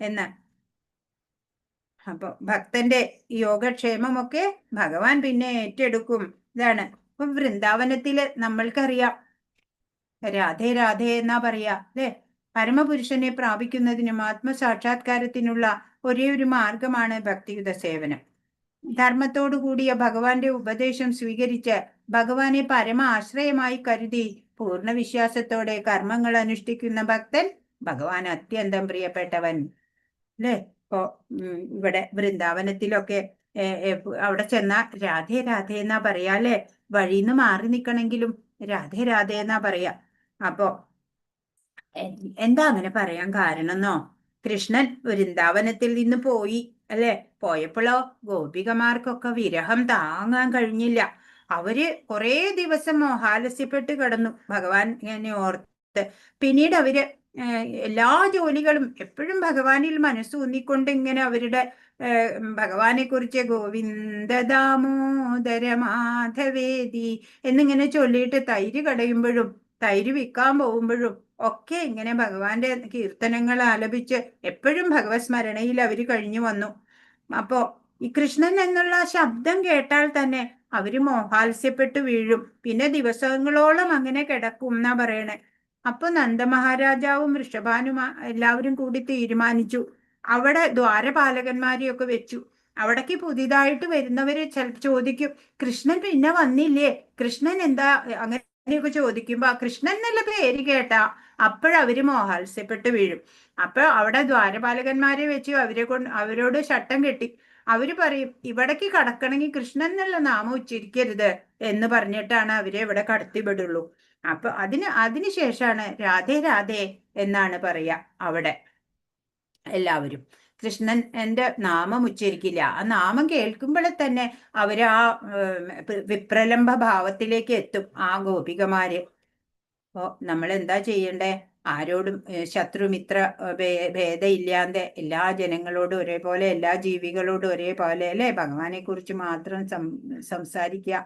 എന്ന്. അപ്പൊ ഭക്തന്റെ യോഗക്ഷേമമൊക്കെ ഭഗവാൻ പിന്നെ ഏറ്റെടുക്കും. ഇതാണ്. ഇപ്പൊ വൃന്ദാവനത്തില് നമ്മൾക്കറിയാം രാധേ രാധേ എന്നാ പറയാ അല്ലെ? പരമപുരുഷനെ പ്രാപിക്കുന്നതിനും ആത്മസാക്ഷാത്കാരത്തിനുള്ള ഒരേ ഒരു മാർഗമാണ് ഭക്തിയുത സേവനം. ധർമ്മത്തോടു കൂടിയ ഭഗവാന്റെ ഉപദേശം സ്വീകരിച്ച് ഭഗവാനെ പരമ ആശ്രയമായി കരുതി പൂർണ്ണ വിശ്വാസത്തോടെ കർമ്മങ്ങൾ അനുഷ്ഠിക്കുന്ന ഭക്തൻ ഭഗവാൻ അത്യന്തം പ്രിയപ്പെട്ടവൻ. അല്ലേ? ഇപ്പോ ഇവിടെ വൃന്ദാവനത്തിലൊക്കെ അവിടെ ചെന്ന രാധേ രാധേ എന്നാ പറയാ, അല്ലേ? വഴിന്ന് മാറി നിൽക്കണമെങ്കിലും രാധേ രാധേ എന്നാ പറയാ. അപ്പോ എന്താ അങ്ങനെ പറയാൻ കാരണം എന്നോ? കൃഷ്ണൻ വൃന്ദാവനത്തിൽ നിന്ന് പോയി, അല്ലെ? പോയപ്പോഴോ ഗോപികമാർക്കൊക്കെ വിരഹം താങ്ങാൻ കഴിഞ്ഞില്ല. അവര് കുറേ ദിവസം മോഹാലസ്യപ്പെട്ട് കിടന്നു ഭഗവാൻ ഇങ്ങനെ ഓർത്ത്. പിന്നീട് അവര് എല്ലാ ജോലികളും എപ്പോഴും ഭഗവാനിൽ മനസ്സൂന്നിക്കൊണ്ട് ഇങ്ങനെ അവരുടെ ഭഗവാനെ കുറിച്ച് ഗോവിന്ദ ദാമോദര മാധവേദി എന്നിങ്ങനെ ചൊല്ലിയിട്ട് തൈര് കടയുമ്പോഴും തൈര് വിൽക്കാൻ പോകുമ്പോഴും ഒക്കെ ഇങ്ങനെ ഭഗവാന്റെ കീർത്തനങ്ങൾ ആലപിച്ച് എപ്പോഴും ഭഗവത് സ്മരണയിൽ അവര് കഴിഞ്ഞു വന്നു. അപ്പോ ഈ കൃഷ്ണൻ എന്നുള്ള ശബ്ദം കേട്ടാൽ തന്നെ അവര് മോഹാത്സ്യപ്പെട്ട് വീഴും. പിന്നെ ദിവസങ്ങളോളം അങ്ങനെ കിടക്കും എന്നാ പറയണേ. അപ്പൊ നന്ദമഹാരാജാവും വൃഷഭാനും എല്ലാവരും കൂടി തീരുമാനിച്ചു, അവിടെ ദ്വാരപാലകന്മാരെയൊക്കെ വെച്ചു. അവിടേക്ക് പുതിയതായിട്ട് വരുന്നവര് ചോദിക്കും, കൃഷ്ണൻ പിന്നെ വന്നില്ലേ, കൃഷ്ണൻ എന്താ അങ്ങനെയൊക്കെ ചോദിക്കുമ്പോ കൃഷ്ണൻ എന്നുള്ള പേര് കേട്ടാ അപ്പോഴവര് മോഹാത്സ്യപ്പെട്ട് വീഴും. അപ്പൊ അവിടെ ദ്വാരപാലകന്മാരെ വെച്ച് അവരോട് ശട്ടം കെട്ടി. അവര് പറയും, ഇവിടേക്ക് കടക്കണമെങ്കിൽ കൃഷ്ണൻ എന്നുള്ള നാമം ഉച്ചരിക്കരുത് എന്ന് പറഞ്ഞിട്ടാണ് അവരെ ഇവിടെ കടത്തിവിടുള്ളൂ. അപ്പൊ അതിനുശേഷമാണ് രാധേ രാധേ എന്നാണ് പറയാ അവിടെ എല്ലാവരും. കൃഷ്ണൻ എന്റെ നാമം ഉച്ചരിക്കില്ല. ആ നാമം കേൾക്കുമ്പോഴേ തന്നെ അവര് ആ വിപ്രലംബ ഭാവത്തിലേക്ക് എത്തും ആ ഗോപികമാര്. അപ്പോ നമ്മൾ എന്താ ചെയ്യണ്ടേ? ആരോടും ശത്രുമിത്ര ഭേദമില്ലാതെ എല്ലാ ജനങ്ങളോടും ഒരേപോലെ, എല്ലാ ജീവികളോടും ഒരേപോലെ, അല്ലെ? ഭഗവാനെ കുറിച്ച് മാത്രം സംസാരിക്കുക.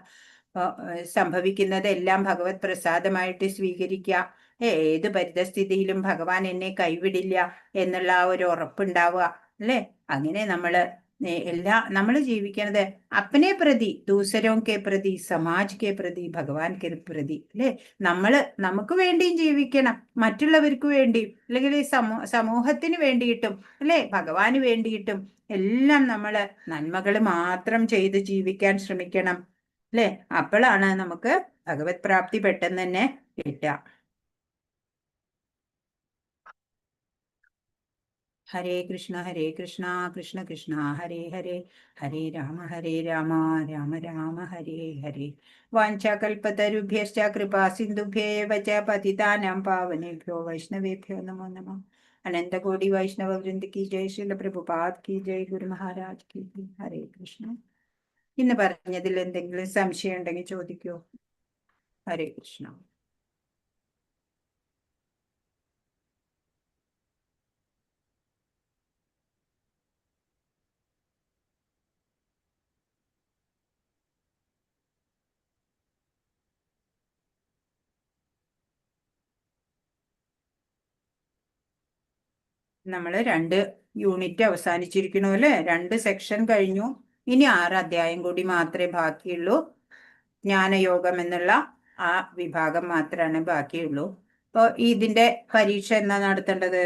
സംഭവിക്കുന്നതെല്ലാം ഭഗവത് പ്രസാദമായിട്ട് സ്വീകരിക്കുക. ഏത് പരിതസ്ഥിതിയിലും ഭഗവാൻ എന്നെ കൈവിടില്ല എന്നുള്ള ആ ഒരു ഉറപ്പുണ്ടാവുക, അല്ലെ? അങ്ങനെ നമ്മൾ ജീവിക്കുന്നത് അപ്പനെ പ്രതി, ദൂസരോ കെ പ്രതി, സമാജ് കെ പ്രതി, ഭഗവാൻ കെ പ്രതി, അല്ലെ? നമുക്ക് വേണ്ടിയും ജീവിക്കണം, മറ്റുള്ളവർക്ക് വേണ്ടിയും, അല്ലെങ്കിൽ ഈ സമൂഹത്തിന് വേണ്ടിയിട്ടും, അല്ലെ? ഭഗവാന് വേണ്ടിയിട്ടും എല്ലാം നമ്മള് നന്മകൾ മാത്രം ചെയ്ത് ജീവിക്കാൻ ശ്രമിക്കണം, അല്ലെ? അപ്പോഴാണ് നമുക്ക് ഭഗവത് പ്രാപ്തി പെട്ടെന്ന് തന്നെ കിട്ടുക. ഹരേ കൃഷ്ണ കൃഷ്ണ കൃഷ്ണ ഹരേ ഹരേ, ഹരേ രാമ രാമ രാമ ഹരേ ഹരേ. വാഞ്ചാകൽപതരുഭ്യശ്ച കൃപാ സിന്ധുഭ്യേവ ച പതിതാനാം പാവനേഭ്യോ വൈഷ്ണവേഭ്യോ നമോ നമഃ. അനന്തകോടി വൈഷ്ണവ വൃന്ദ കി ജയ്, ശ്രീല പ്രഭുപാദ് കി ജയ്, ഗുരു മഹാരാജ് കി ജയ്. ഹരേ കൃഷ്ണ. ഇന്ന് പറഞ്ഞതിൽ എന്തെങ്കിലും സംശയം ഉണ്ടെങ്കിൽ ചോദിക്കൂ. ഹരേ കൃഷ്ണ. നമ്മൾ 2 യൂണിറ്റ് അവസാനിച്ചിരിക്കണു, അല്ലെ? 2 സെക്ഷൻ കഴിഞ്ഞു. ഇനി 6 അധ്യായം കൂടി മാത്രമേ ബാക്കിയുള്ളൂ. ജ്ഞാനയോഗം എന്നുള്ള ആ വിഭാഗം മാത്രമാണ് ബാക്കിയുള്ളൂ. അപ്പൊ ഇതിന്റെ പരീക്ഷ എന്നാ നടത്തേണ്ടത്?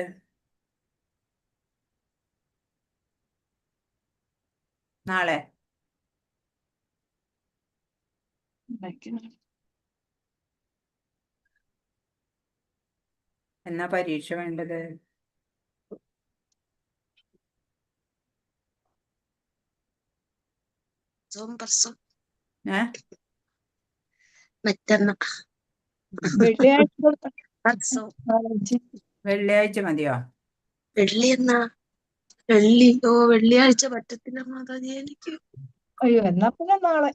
നാളെ. എന്നാ പരീക്ഷ വേണ്ടത്? വെള്ളിയാഴ്ച മതിയോ? വെള്ളിയാഴ്ച പറ്റത്തില്ല മാതാജി എനിക്ക്. അയ്യോ, എന്നാ പിന്നെ നാളെ.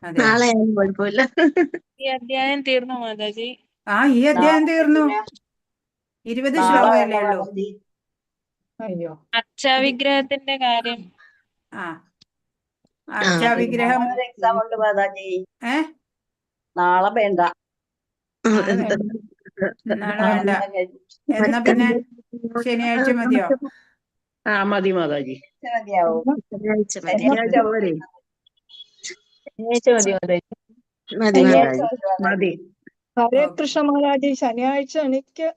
നാളെ ആയാലും കുഴപ്പമില്ല. ഈ അധ്യായം തീർന്നു മാതാജി. ഈ അധ്യായം തീർന്നു. 20 ശ്ലോകമല്ലേ ഉള്ളൂ. അയ്യോ, അർച്ചാവിഗ്രഹത്തിന്റെ കാര്യം. അർച്ചാവിഗ്രഹം എക്സാം ഉണ്ട് മാതാജി. നാളെ വേണ്ട. നാളെ വേണ്ട. എന്നാ പിന്നെ ശനിയാഴ്ച മതിയോ? മതി മാതാജി. മതി. ഹരേ കൃഷ്ണ മാതാജി. ശനിയാഴ്ച എനിക്ക്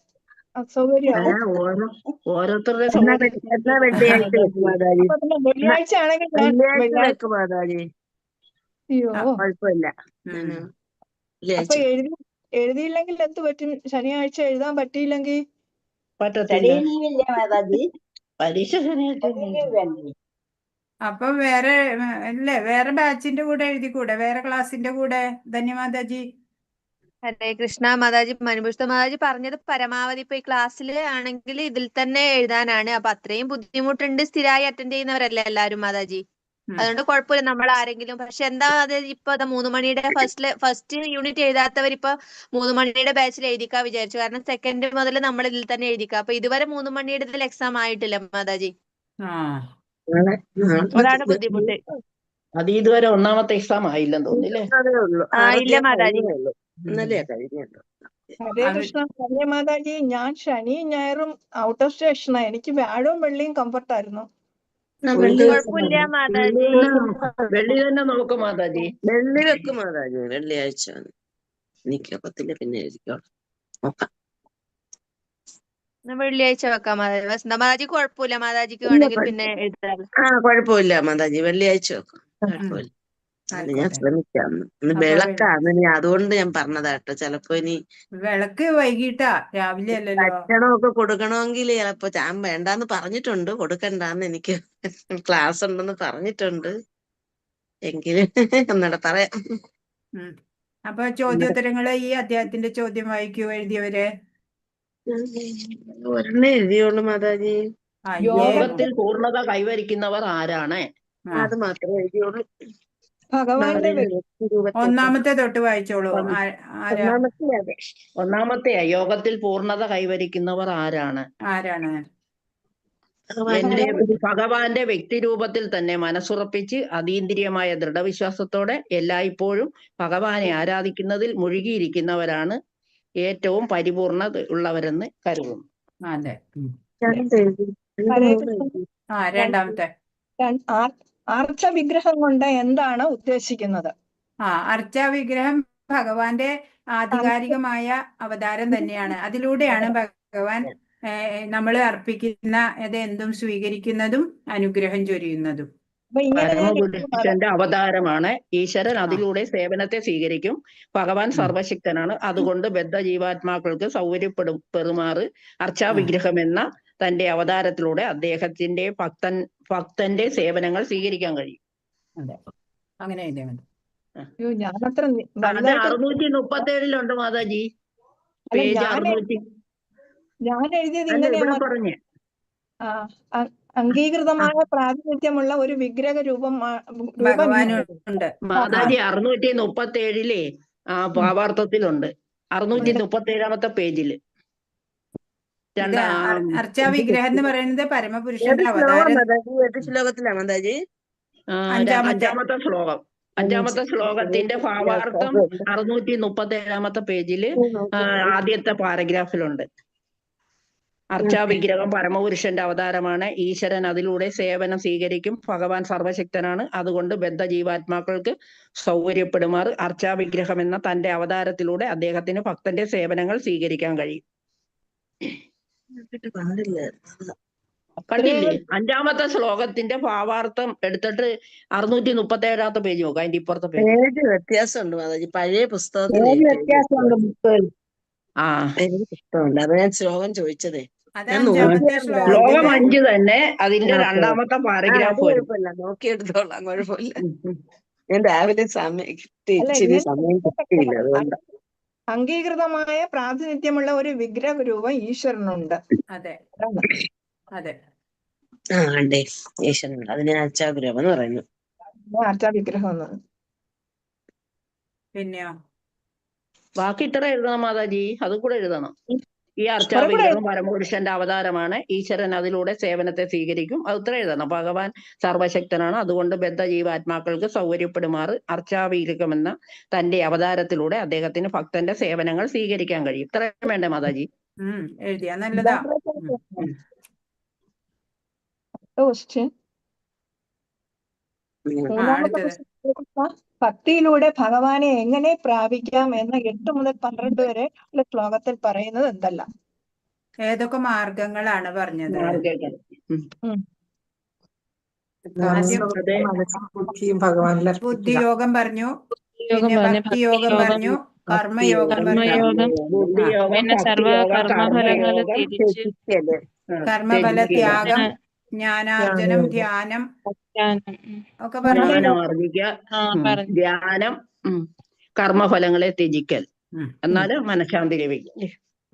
അസൗകര്യമാവും. ഓരോരുത്തരുടെ വെള്ളിയാഴ്ച ആണെങ്കിൽ മാതാജി. അയ്യോ, കുഴപ്പമില്ല. അപ്പൊ എഴുതിയില്ലെങ്കിൽ എന്ത് പറ്റും? ശനിയാഴ്ച എഴുതാൻ പറ്റിയില്ലെങ്കിൽ പറ്റത്തില്ല. ശനിയില്ലേ മാതാജി? പരീക്ഷ ശനിയാഴ്ച. അപ്പൊ വേറെ അല്ലേ, വേറെ ബാച്ചിന്റെ കൂടെ എഴുതിക്കൂടെ, വേറെ ക്ലാസ്സിന്റെ കൂടെ? ധന്യമാതാജി. ഹരേ കൃഷ്ണ മാതാജി. മനുപുഷ്പ മാതാജി പറഞ്ഞത് പരമാവധി ഇപ്പൊ ഈ ക്ലാസ്സിൽ ആണെങ്കിൽ ഇതിൽ തന്നെ എഴുതാനാണ്. അപ്പൊ അത്രയും ബുദ്ധിമുട്ടുണ്ട്. സ്ഥിരമായി അറ്റൻഡ് ചെയ്യുന്നവരല്ലേ എല്ലാരും മാതാജി. അതുകൊണ്ട് കുഴപ്പമില്ല നമ്മൾ ആരെങ്കിലും. പക്ഷെ എന്താ അത് ഇപ്പൊ 3 മണിയുടെ ഫസ്റ്റ് യൂണിറ്റ് എഴുതാത്തവർ ഇപ്പൊ 3 മണിയുടെ ബാച്ചിൽ എഴുതിക്കാ വിചാരിച്ചു. കാരണം സെക്കൻഡ് മുതൽ നമ്മൾ ഇതിൽ തന്നെ എഴുതിക്കാം. അപ്പൊ ഇതുവരെ 3 മണിയുടെ ഇതിൽ എക്സാം ആയിട്ടില്ല മാതാജി. അതാണ് ബുദ്ധിമുട്ട്. അത് ഇതുവരെ ഒന്നാമത്തെ എക്സാം ആയില്ലെന്ന് തോന്നില്ലേ? ഇല്ല മാതാജി. ഇന്നലെയാ കഴിഞ്ഞല്ലോ. ഹരേ കൃഷ്ണ. ഹരേ മാതാജി, ഞാൻ ശനിയും ഞായറും ഔട്ട് ഓഫ് സ്റ്റേഷനാ. എനിക്ക് വ്യാഴവും വെള്ളിയും കംഫർട്ടായിരുന്നു. കുഴപ്പമില്ല മാതാജി. വെള്ളി തന്നെ നോക്കും മാതാജി. വെള്ളി വെക്കും മാതാജി. വെള്ളിയാഴ്ച എനിക്കൊക്കത്തില്ല, പിന്നെ എഴുതിക്കോളാം. നോക്കാം. വെള്ളിയാഴ്ച വെക്കാം മാതാജി. വസന്ത മാതാജി കുഴപ്പമില്ല, മാതാജിക്ക് വേണമെങ്കിൽ പിന്നെ എഴുതാം. കുഴപ്പമില്ല മാതാജി, വെള്ളിയാഴ്ച വെക്കാം. കുഴപ്പമില്ല. അത് ഞാൻ ശ്രമിക്കാം. ഇന്ന് വിളക്കാണ്, ഇനി അതുകൊണ്ട് ഞാൻ പറഞ്ഞതാട്ടോ. ചിലപ്പോ ഇനി വിളക്ക് വൈകിട്ടാ, രാവിലെ അല്ലല്ലോ. ഭക്ഷണമൊക്കെ കൊടുക്കണമെങ്കിൽ ചിലപ്പോ ഞാൻ വേണ്ടാന്ന് പറഞ്ഞിട്ടുണ്ട്, കൊടുക്കണ്ടാന്ന്. എനിക്ക് ക്ലാസ് ഉണ്ടെന്ന് പറഞ്ഞിട്ടുണ്ട്. എങ്കിലും ഒന്നൂടെ പറയാം. അപ്പൊ ചോദ്യോത്തരങ്ങള് ഈ അധ്യായത്തിന്റെ ചോദ്യം വായിക്കൂ എഴുതിയവര്. ഒരെണ്ണേ എഴുതിയോളൂ മാതാജി. യോഗത്തിൽ പൂർണ്ണത കൈവരിക്കുന്നവർ ആരാണ്? അത് മാത്രമേ എഴുതിയോളൂ. ഭഗവാന്റെ ഒന്നാമത്തെ തൊട്ട് വായിച്ചോളൂ. ഒന്നാമത്തെയാ, യോഗത്തിൽ പൂർണ്ണത കൈവരിക്കുന്നവർ ആരാണ്? ഭഗവാന്റെ വ്യക്തിരൂപത്തിൽ തന്നെ മനസ്സുറപ്പിച്ച് അതീന്ദ്രിയമായ ദൃഢവിശ്വാസത്തോടെ എല്ലായ്പ്പോഴും ഭഗവാനെ ആരാധിക്കുന്നതിൽ മുഴുകിയിരിക്കുന്നവരാണ് ഏറ്റവും പരിപൂർണത ഉള്ളവരെന്ന് കരുതുന്നു. അതെ. ഹരേ കൃഷ്ണ. രണ്ടാമത്തെ അർച്ചവിഗ്രഹം കൊണ്ട് എന്താണ് ഉദ്ദേശിക്കുന്നത്? അർച്ചാവിഗ്രഹം ഭഗവാന്റെ ആധികാരികമായ അവതാരം തന്നെയാണ്. അതിലൂടെയാണ് ഭഗവാൻ നമ്മൾ അർപ്പിക്കുന്ന എന്തും സ്വീകരിക്കുന്നതും അനുഗ്രഹം ചൊരിയുന്നതും. പരമപുരുഷന്റെ അവതാരമാണ് ഈശ്വരൻ. അതിലൂടെ സേവനത്തെ സ്വീകരിക്കും. ഭഗവാൻ സർവശക്തനാണ്. അതുകൊണ്ട് ബദ്ധ ജീവാത്മാക്കൾക്ക് സൗകര്യപ്പെടുമാറ് അർച്ചാവിഗ്രഹം എന്ന തന്റെ അവതാരത്തിലൂടെ അദ്ദേഹത്തിന്റെ ഭക്തന്റെ സേവനങ്ങൾ സ്വീകരിക്കാൻ കഴിയും. അങ്ങനെ ഞാനത്ര 637 മാതാജി. പേജ് 600. ഞാൻ എഴുതിയത് ഇങ്ങനെയാ. അംഗീകൃതമായ പ്രാതിനിധ്യമുള്ള ഒരു വിഗ്രഹ രൂപം മാതാജി. 637 ഭാവാർത്ഥത്തിലുണ്ട്. 637 പേജില്. അർച്ചാവിഗ്രഹം എന്ന് പറയുന്നത് പരമപുരുഷന്റെ അവതാരം. ശ്ലോകത്തിലാണ് മാതാജി. അഞ്ചാമത്തെ ശ്ലോകത്തിന്റെ ഭാവാർത്ഥം 637 പേജില് ആദ്യത്തെ പാരഗ്രാഫിലുണ്ട്. അർച്ചാവിഗ്രഹം പരമപുരുഷന്റെ അവതാരമാണ് ഈശ്വരൻ. അതിലൂടെ സേവനം സ്വീകരിക്കും. ഭഗവാൻ സർവശക്തനാണ്. അതുകൊണ്ട് ബദ്ധ ജീവാത്മാക്കൾക്ക് സൗകര്യപ്പെടുമാറ് അർച്ചാവിഗ്രഹം എന്ന തന്റെ അവതാരത്തിലൂടെ അദ്ദേഹത്തിന് ഭക്തന്റെ സേവനങ്ങൾ സ്വീകരിക്കാൻ കഴിയും. കണ്ടില്ലേ? അഞ്ചാമത്തെ ശ്ലോകത്തിന്റെ ഭാവാർത്ഥം എടുത്തിട്ട് 637 പേജ് നോക്കാം. അതിന്റെ ഇപ്പുറത്തെ പേജ് വ്യത്യാസമുണ്ട് മാതാജി. പഴയ പുസ്തകത്തിൽ പുസ്തകമുണ്ട്. അത് ഞാൻ ശ്ലോകം ചോദിച്ചതേ. ശ്ലോകം 5 തന്നെ. അതിന്റെ രണ്ടാമത്തെ പാരഗ്രാഫ് കുഴപ്പമില്ല, നോക്കിയെടുത്തോളാം. കുഴപ്പമില്ല. ഞാൻ രാവിലെ സമയം കിട്ടിയില്ല, അതുകൊണ്ട്. അംഗീകൃതമായ പ്രാതിനിധ്യമുള്ള ഒരു വിഗ്രഹ രൂപം ഈശ്വരനുണ്ട്. അതെ അതെ. അതെ, ഈശ്വരനുണ്ട്. അതിനെ അർച്ചാവിഗ്രഹം എന്ന് പറയുന്നു. അർച്ചാവിഗ്രഹം എന്ന്. പിന്നെയോ ബാക്കി ഇത്ര എഴുതണം മാതാജി. അത് കൂടെ എഴുതണം. ഈ അർച്ചാവിഗ്രഹം പരമപുരുഷന്റെ അവതാരമാണ് ഈശ്വരൻ. അതിലൂടെ സേവനത്തെ സ്വീകരിക്കും. അത് ഇത്ര എഴുതണം. ഭഗവാൻ സർവശക്തനാണ്. അതുകൊണ്ട് ബദ്ധ ജീവാത്മാക്കൾക്ക് സൗകര്യപ്പെടുമാറ് അർച്ചാവിഗ്രഹം എന്ന തന്റെ അവതാരത്തിലൂടെ അദ്ദേഹത്തിന് ഭക്തന്റെ സേവനങ്ങൾ സ്വീകരിക്കാൻ കഴിയും. ഇത്രയും വേണ്ടേ മാതാജി? എഴുതിയാ നല്ലതാ. ഭക്തിയിലൂടെ ഭഗവാനെ എങ്ങനെ പ്രാപിക്കാം എന്ന് 8 മുതൽ 12 വരെ ഉള്ള ശ്ലോകത്തിൽ പറയുന്നത് എന്തല്ല? ഏതൊക്കെ മാർഗങ്ങളാണ് പറഞ്ഞത്? ബുദ്ധിയോഗം പറഞ്ഞു, പിന്നെ ഭക്തിയോഗം പറഞ്ഞു, കർമ്മയോഗം കർമ്മയോഗം ബുദ്ധിയോഗം, പിന്നെ സർവ ഭക്തിയോഗം, കർമ്മഫലങ്ങള് കർമ്മയോഗം, ത്യജിച്ച് ത്യജിക്കല്. കർമ്മഫല ത്യജിക്കുക, ത്യാഗം, അങ്ങനെ ജ്ഞാനാർജനം, ധ്യാനം ധ്യാനം. ഒക്കെ പറഞ്ഞു. ജ്ഞാനം ആർജിക്കുക, പറഞ്ഞു. ധ്യാനം, കർമ്മഫലങ്ങളെ ത്യജിക്കൽ, ഉം. എന്നാല് മനഃശാന്തി ലഭിക്കും.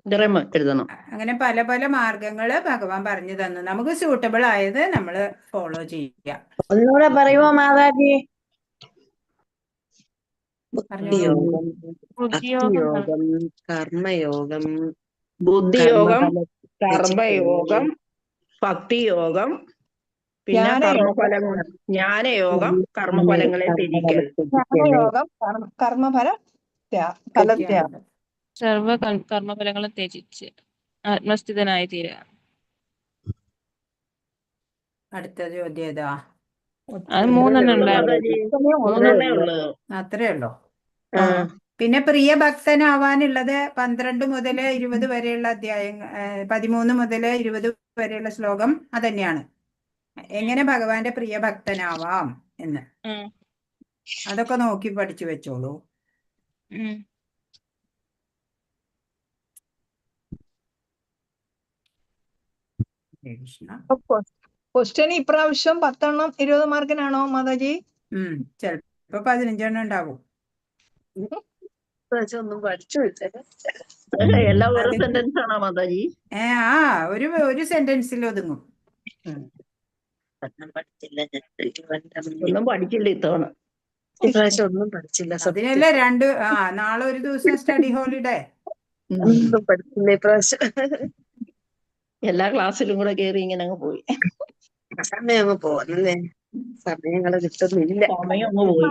ഇത്രയും എഴുതണം. അങ്ങനെ പല പല മാർഗങ്ങള് ഭഗവാൻ പറഞ്ഞു തന്നു. നമുക്ക് സൂട്ടബിൾ ആയത് നമ്മൾ ഫോളോ ചെയ്യുക. ഒന്നുകൂടെ പറയുമോ മാതാജി? ബുദ്ധിയോഗം, ബുദ്ധിയോഗം ഭക്തിയോഗം, കർമ്മയോഗം, ബുദ്ധിയോഗം, ത്യജിക്കല്. കർമ്മയോഗം, ഭക്തിയോഗം, പിന്നെ ജ്ഞാനയോഗം. കർമ്മഫലങ്ങൾ, ജ്ഞാനയോഗം, കർമ്മഫലങ്ങളെ ത്യജിക്കൽ. ജ്ഞാനയോഗം, കർമ്മഫല ഫലത്യാഗം. സർവ കർമ്മഫലങ്ങളും ത്യജിച്ച് ആത്മസ്ഥിതനായി തീരുക. അടുത്ത ചോദ്യം ഏതാ? അത് 3 ഉണ്ടായിരുന്നു. മൂന്നെണ്ണേ ഉള്ളു. അത്രേ ഉള്ളൂ. ആ, പിന്നെ പ്രിയ ഭക്തനാവാനുള്ളത് 12 മുതൽ 20 വരെയുള്ള അധ്യായങ്ങൾ, 13 മുതൽ 20 വരെയുള്ള ശ്ലോകം അതന്നെയാണ്. എങ്ങനെ ഭഗവാന്റെ പ്രിയ ഭക്തനാവാം എന്ന് ഉം. അതൊക്കെ നോക്കി പഠിച്ചു വെച്ചോളൂ. ഉം. കൃഷ്ണ. ക്വസ്റ്റ്യൻ ഇപ്രാവശ്യം 10 20 മാർക്കിനാണോ മാതാജി? ചിലപ്പോ 15 ഉണ്ടാവും. ഒന്നും പഠിച്ചു വെച്ചത്. എല്ലാം ഓരോ സെന്റൻസ് ആണോ മാതാജി? ഒരു സെന്റൻസിൽ ഒതുങ്ങും. പഠിച്ചില്ല ഒന്നും പഠിച്ചില്ല ഇത്തവണ. ഇപ്രാവശ്യം ഒന്നും പഠിച്ചില്ല. അതിനല്ല നാളെ ഒരു ദിവസം സ്റ്റഡി ഹോളിഡേ. ഒന്നും പഠിച്ചില്ല ഇപ്രാവശ്യം. എല്ലാ ക്ലാസ്സിലും കൂടെ കേറി ഇങ്ങനെ അങ്ങ് പോയി. സമയം അങ്ങ് പോകുന്നേ, സമയങ്ങള് കിട്ടുന്നില്ല. സമയം അങ്ങ് പോയി.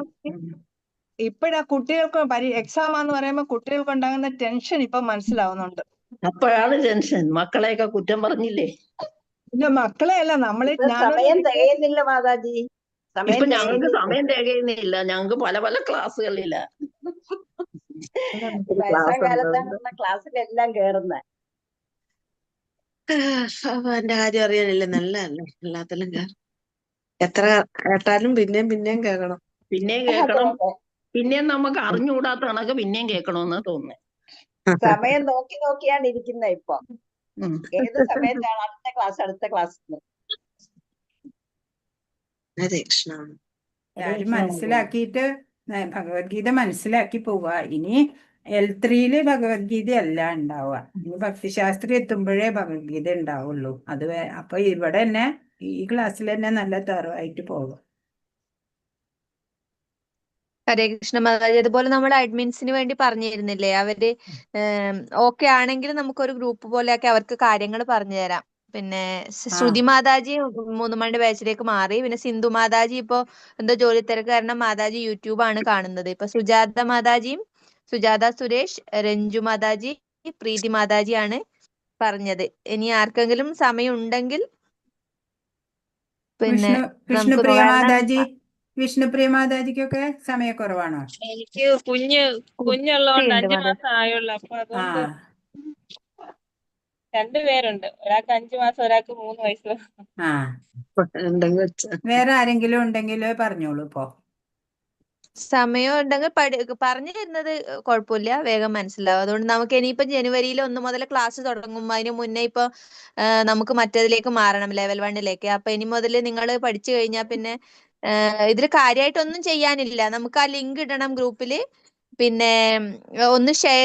ഇപ്പഴാ കുട്ടികൾക്ക് എക്സാം ആന്ന് പറയുമ്പോ കുട്ടികൾക്ക് ഉണ്ടാകുന്ന ടെൻഷൻ ഇപ്പൊ മനസ്സിലാവുന്നുണ്ട്. അപ്പോഴാണ് ടെൻഷൻ. മക്കളെയൊക്കെ കുറ്റം പറഞ്ഞില്ലേ? പിന്നെ മക്കളെ അല്ല നമ്മളെ സമയം തികയുന്നില്ല മാതാജി. ഇപ്പൊ ഞങ്ങൾക്ക് സമയം തികയുന്നില്ല. ഞങ്ങൾക്ക് പല പല ക്ലാസ്സുകളില്ല. വയസ്സാം കാലത്താണ് ക്ലാസ്സിലെല്ലാം കേറുന്നത്. എന്റെ കാര്യം അറിയാനില്ല. നല്ലതല്ലേ എല്ലാത്തിലും കേറും. എത്ര കേട്ടാലും പിന്നെയും പിന്നെയും കേൾക്കണം. പിന്നെയും കേൾക്കണം. പിന്നെയും നമുക്ക് അറിഞ്ഞുകൂടാത്ത കണക്ക് പിന്നെയും കേൾക്കണമെന്ന് തോന്നുന്നു. സമയം നോക്കി നോക്കിയാണ് ഇരിക്കുന്നത് ഇപ്പൊ. ഏത് സമയത്താണ് അടുത്ത ക്ലാസ് ഹരേ കൃഷ്ണ. എല്ലാരും മനസ്സിലാക്കിയിട്ട് ഭഗവത്ഗീത മനസ്സിലാക്കി പോവുക. ഇനി L3 ഭഗവത്ഗീത അല്ല ഉണ്ടാവുക. ഇനി ഭക്തിശാസ്ത്രം എത്തുമ്പോഴേ ഭഗവത്ഗീത ഉണ്ടാവുള്ളൂ. അപ്പൊ ഇവിടെ തന്നെ ഈ ക്ലാസ്സിൽ തന്നെ നല്ല തറവായിട്ട് പോകും. ഹരേ കൃഷ്ണ മാതാജി. അതുപോലെ നമ്മൾ അഡ്മിൻസിന് വേണ്ടി പറഞ്ഞിരുന്നില്ലേ, അവര് ഓക്കെ ആണെങ്കിൽ നമുക്കൊരു ഗ്രൂപ്പ് പോലെയൊക്കെ അവർക്ക് കാര്യങ്ങൾ പറഞ്ഞു തരാം. പിന്നെ ശ്രുതി മാതാജി 3 മണിയുടെ ബാച്ചിലേക്ക് മാറി. പിന്നെ സിന്ധു മാതാജി ഇപ്പൊ എന്തോ ജോലി തിരക്ക് കാരണം മാതാജി യൂട്യൂബാണ് കാണുന്നത്. ഇപ്പൊ സുജാത മാതാജിയും, സുജാത സുരേഷ്, രഞ്ജു മാതാജി, പ്രീതി മാതാജിയാണ് പറഞ്ഞത്. ഇനി ആർക്കെങ്കിലും സമയം ഉണ്ടെങ്കിൽ പിന്നെ വിഷ്ണുപ്രിയ മാതാജിക്കൊക്കെ സമയക്കുറവാണോ? എനിക്ക് കുഞ്ഞുള്ളതുകൊണ്ട് 5 മാസം ആയുള്ളൂ. അപ്പൊ അതുകൊണ്ട് 2 പേരുണ്ട്. ഒരാൾക്ക് 5 മാസം, ഒരാൾക്ക് 3 വയസ്സ്. വേറെ ആരെങ്കിലും ഉണ്ടെങ്കിൽ പറഞ്ഞോളൂ. ഇപ്പൊ സമയം ഉണ്ടെങ്കിൽ പറഞ്ഞു തരുന്നത് കുഴപ്പമില്ല, വേഗം മനസ്സിലാവും. അതുകൊണ്ട് നമുക്ക് ഇനിയിപ്പം ജനുവരിയിൽ 1 മുതൽ ക്ലാസ് തുടങ്ങും. അതിന് മുന്നേ ഇപ്പൊ നമുക്ക് മറ്റേതിലേക്ക് മാറണം, ലെവൽ 1ലേക്ക്. അപ്പൊ ഇനി മുതൽ നിങ്ങൾ പഠിച്ചു കഴിഞ്ഞാൽ പിന്നെ ഇതിൽ കാര്യമായിട്ടൊന്നും ചെയ്യാനില്ല. നമുക്ക് ആ ലിങ്ക് ഇടണം ഗ്രൂപ്പില്. പിന്നെ ഒന്ന് ഷെയർ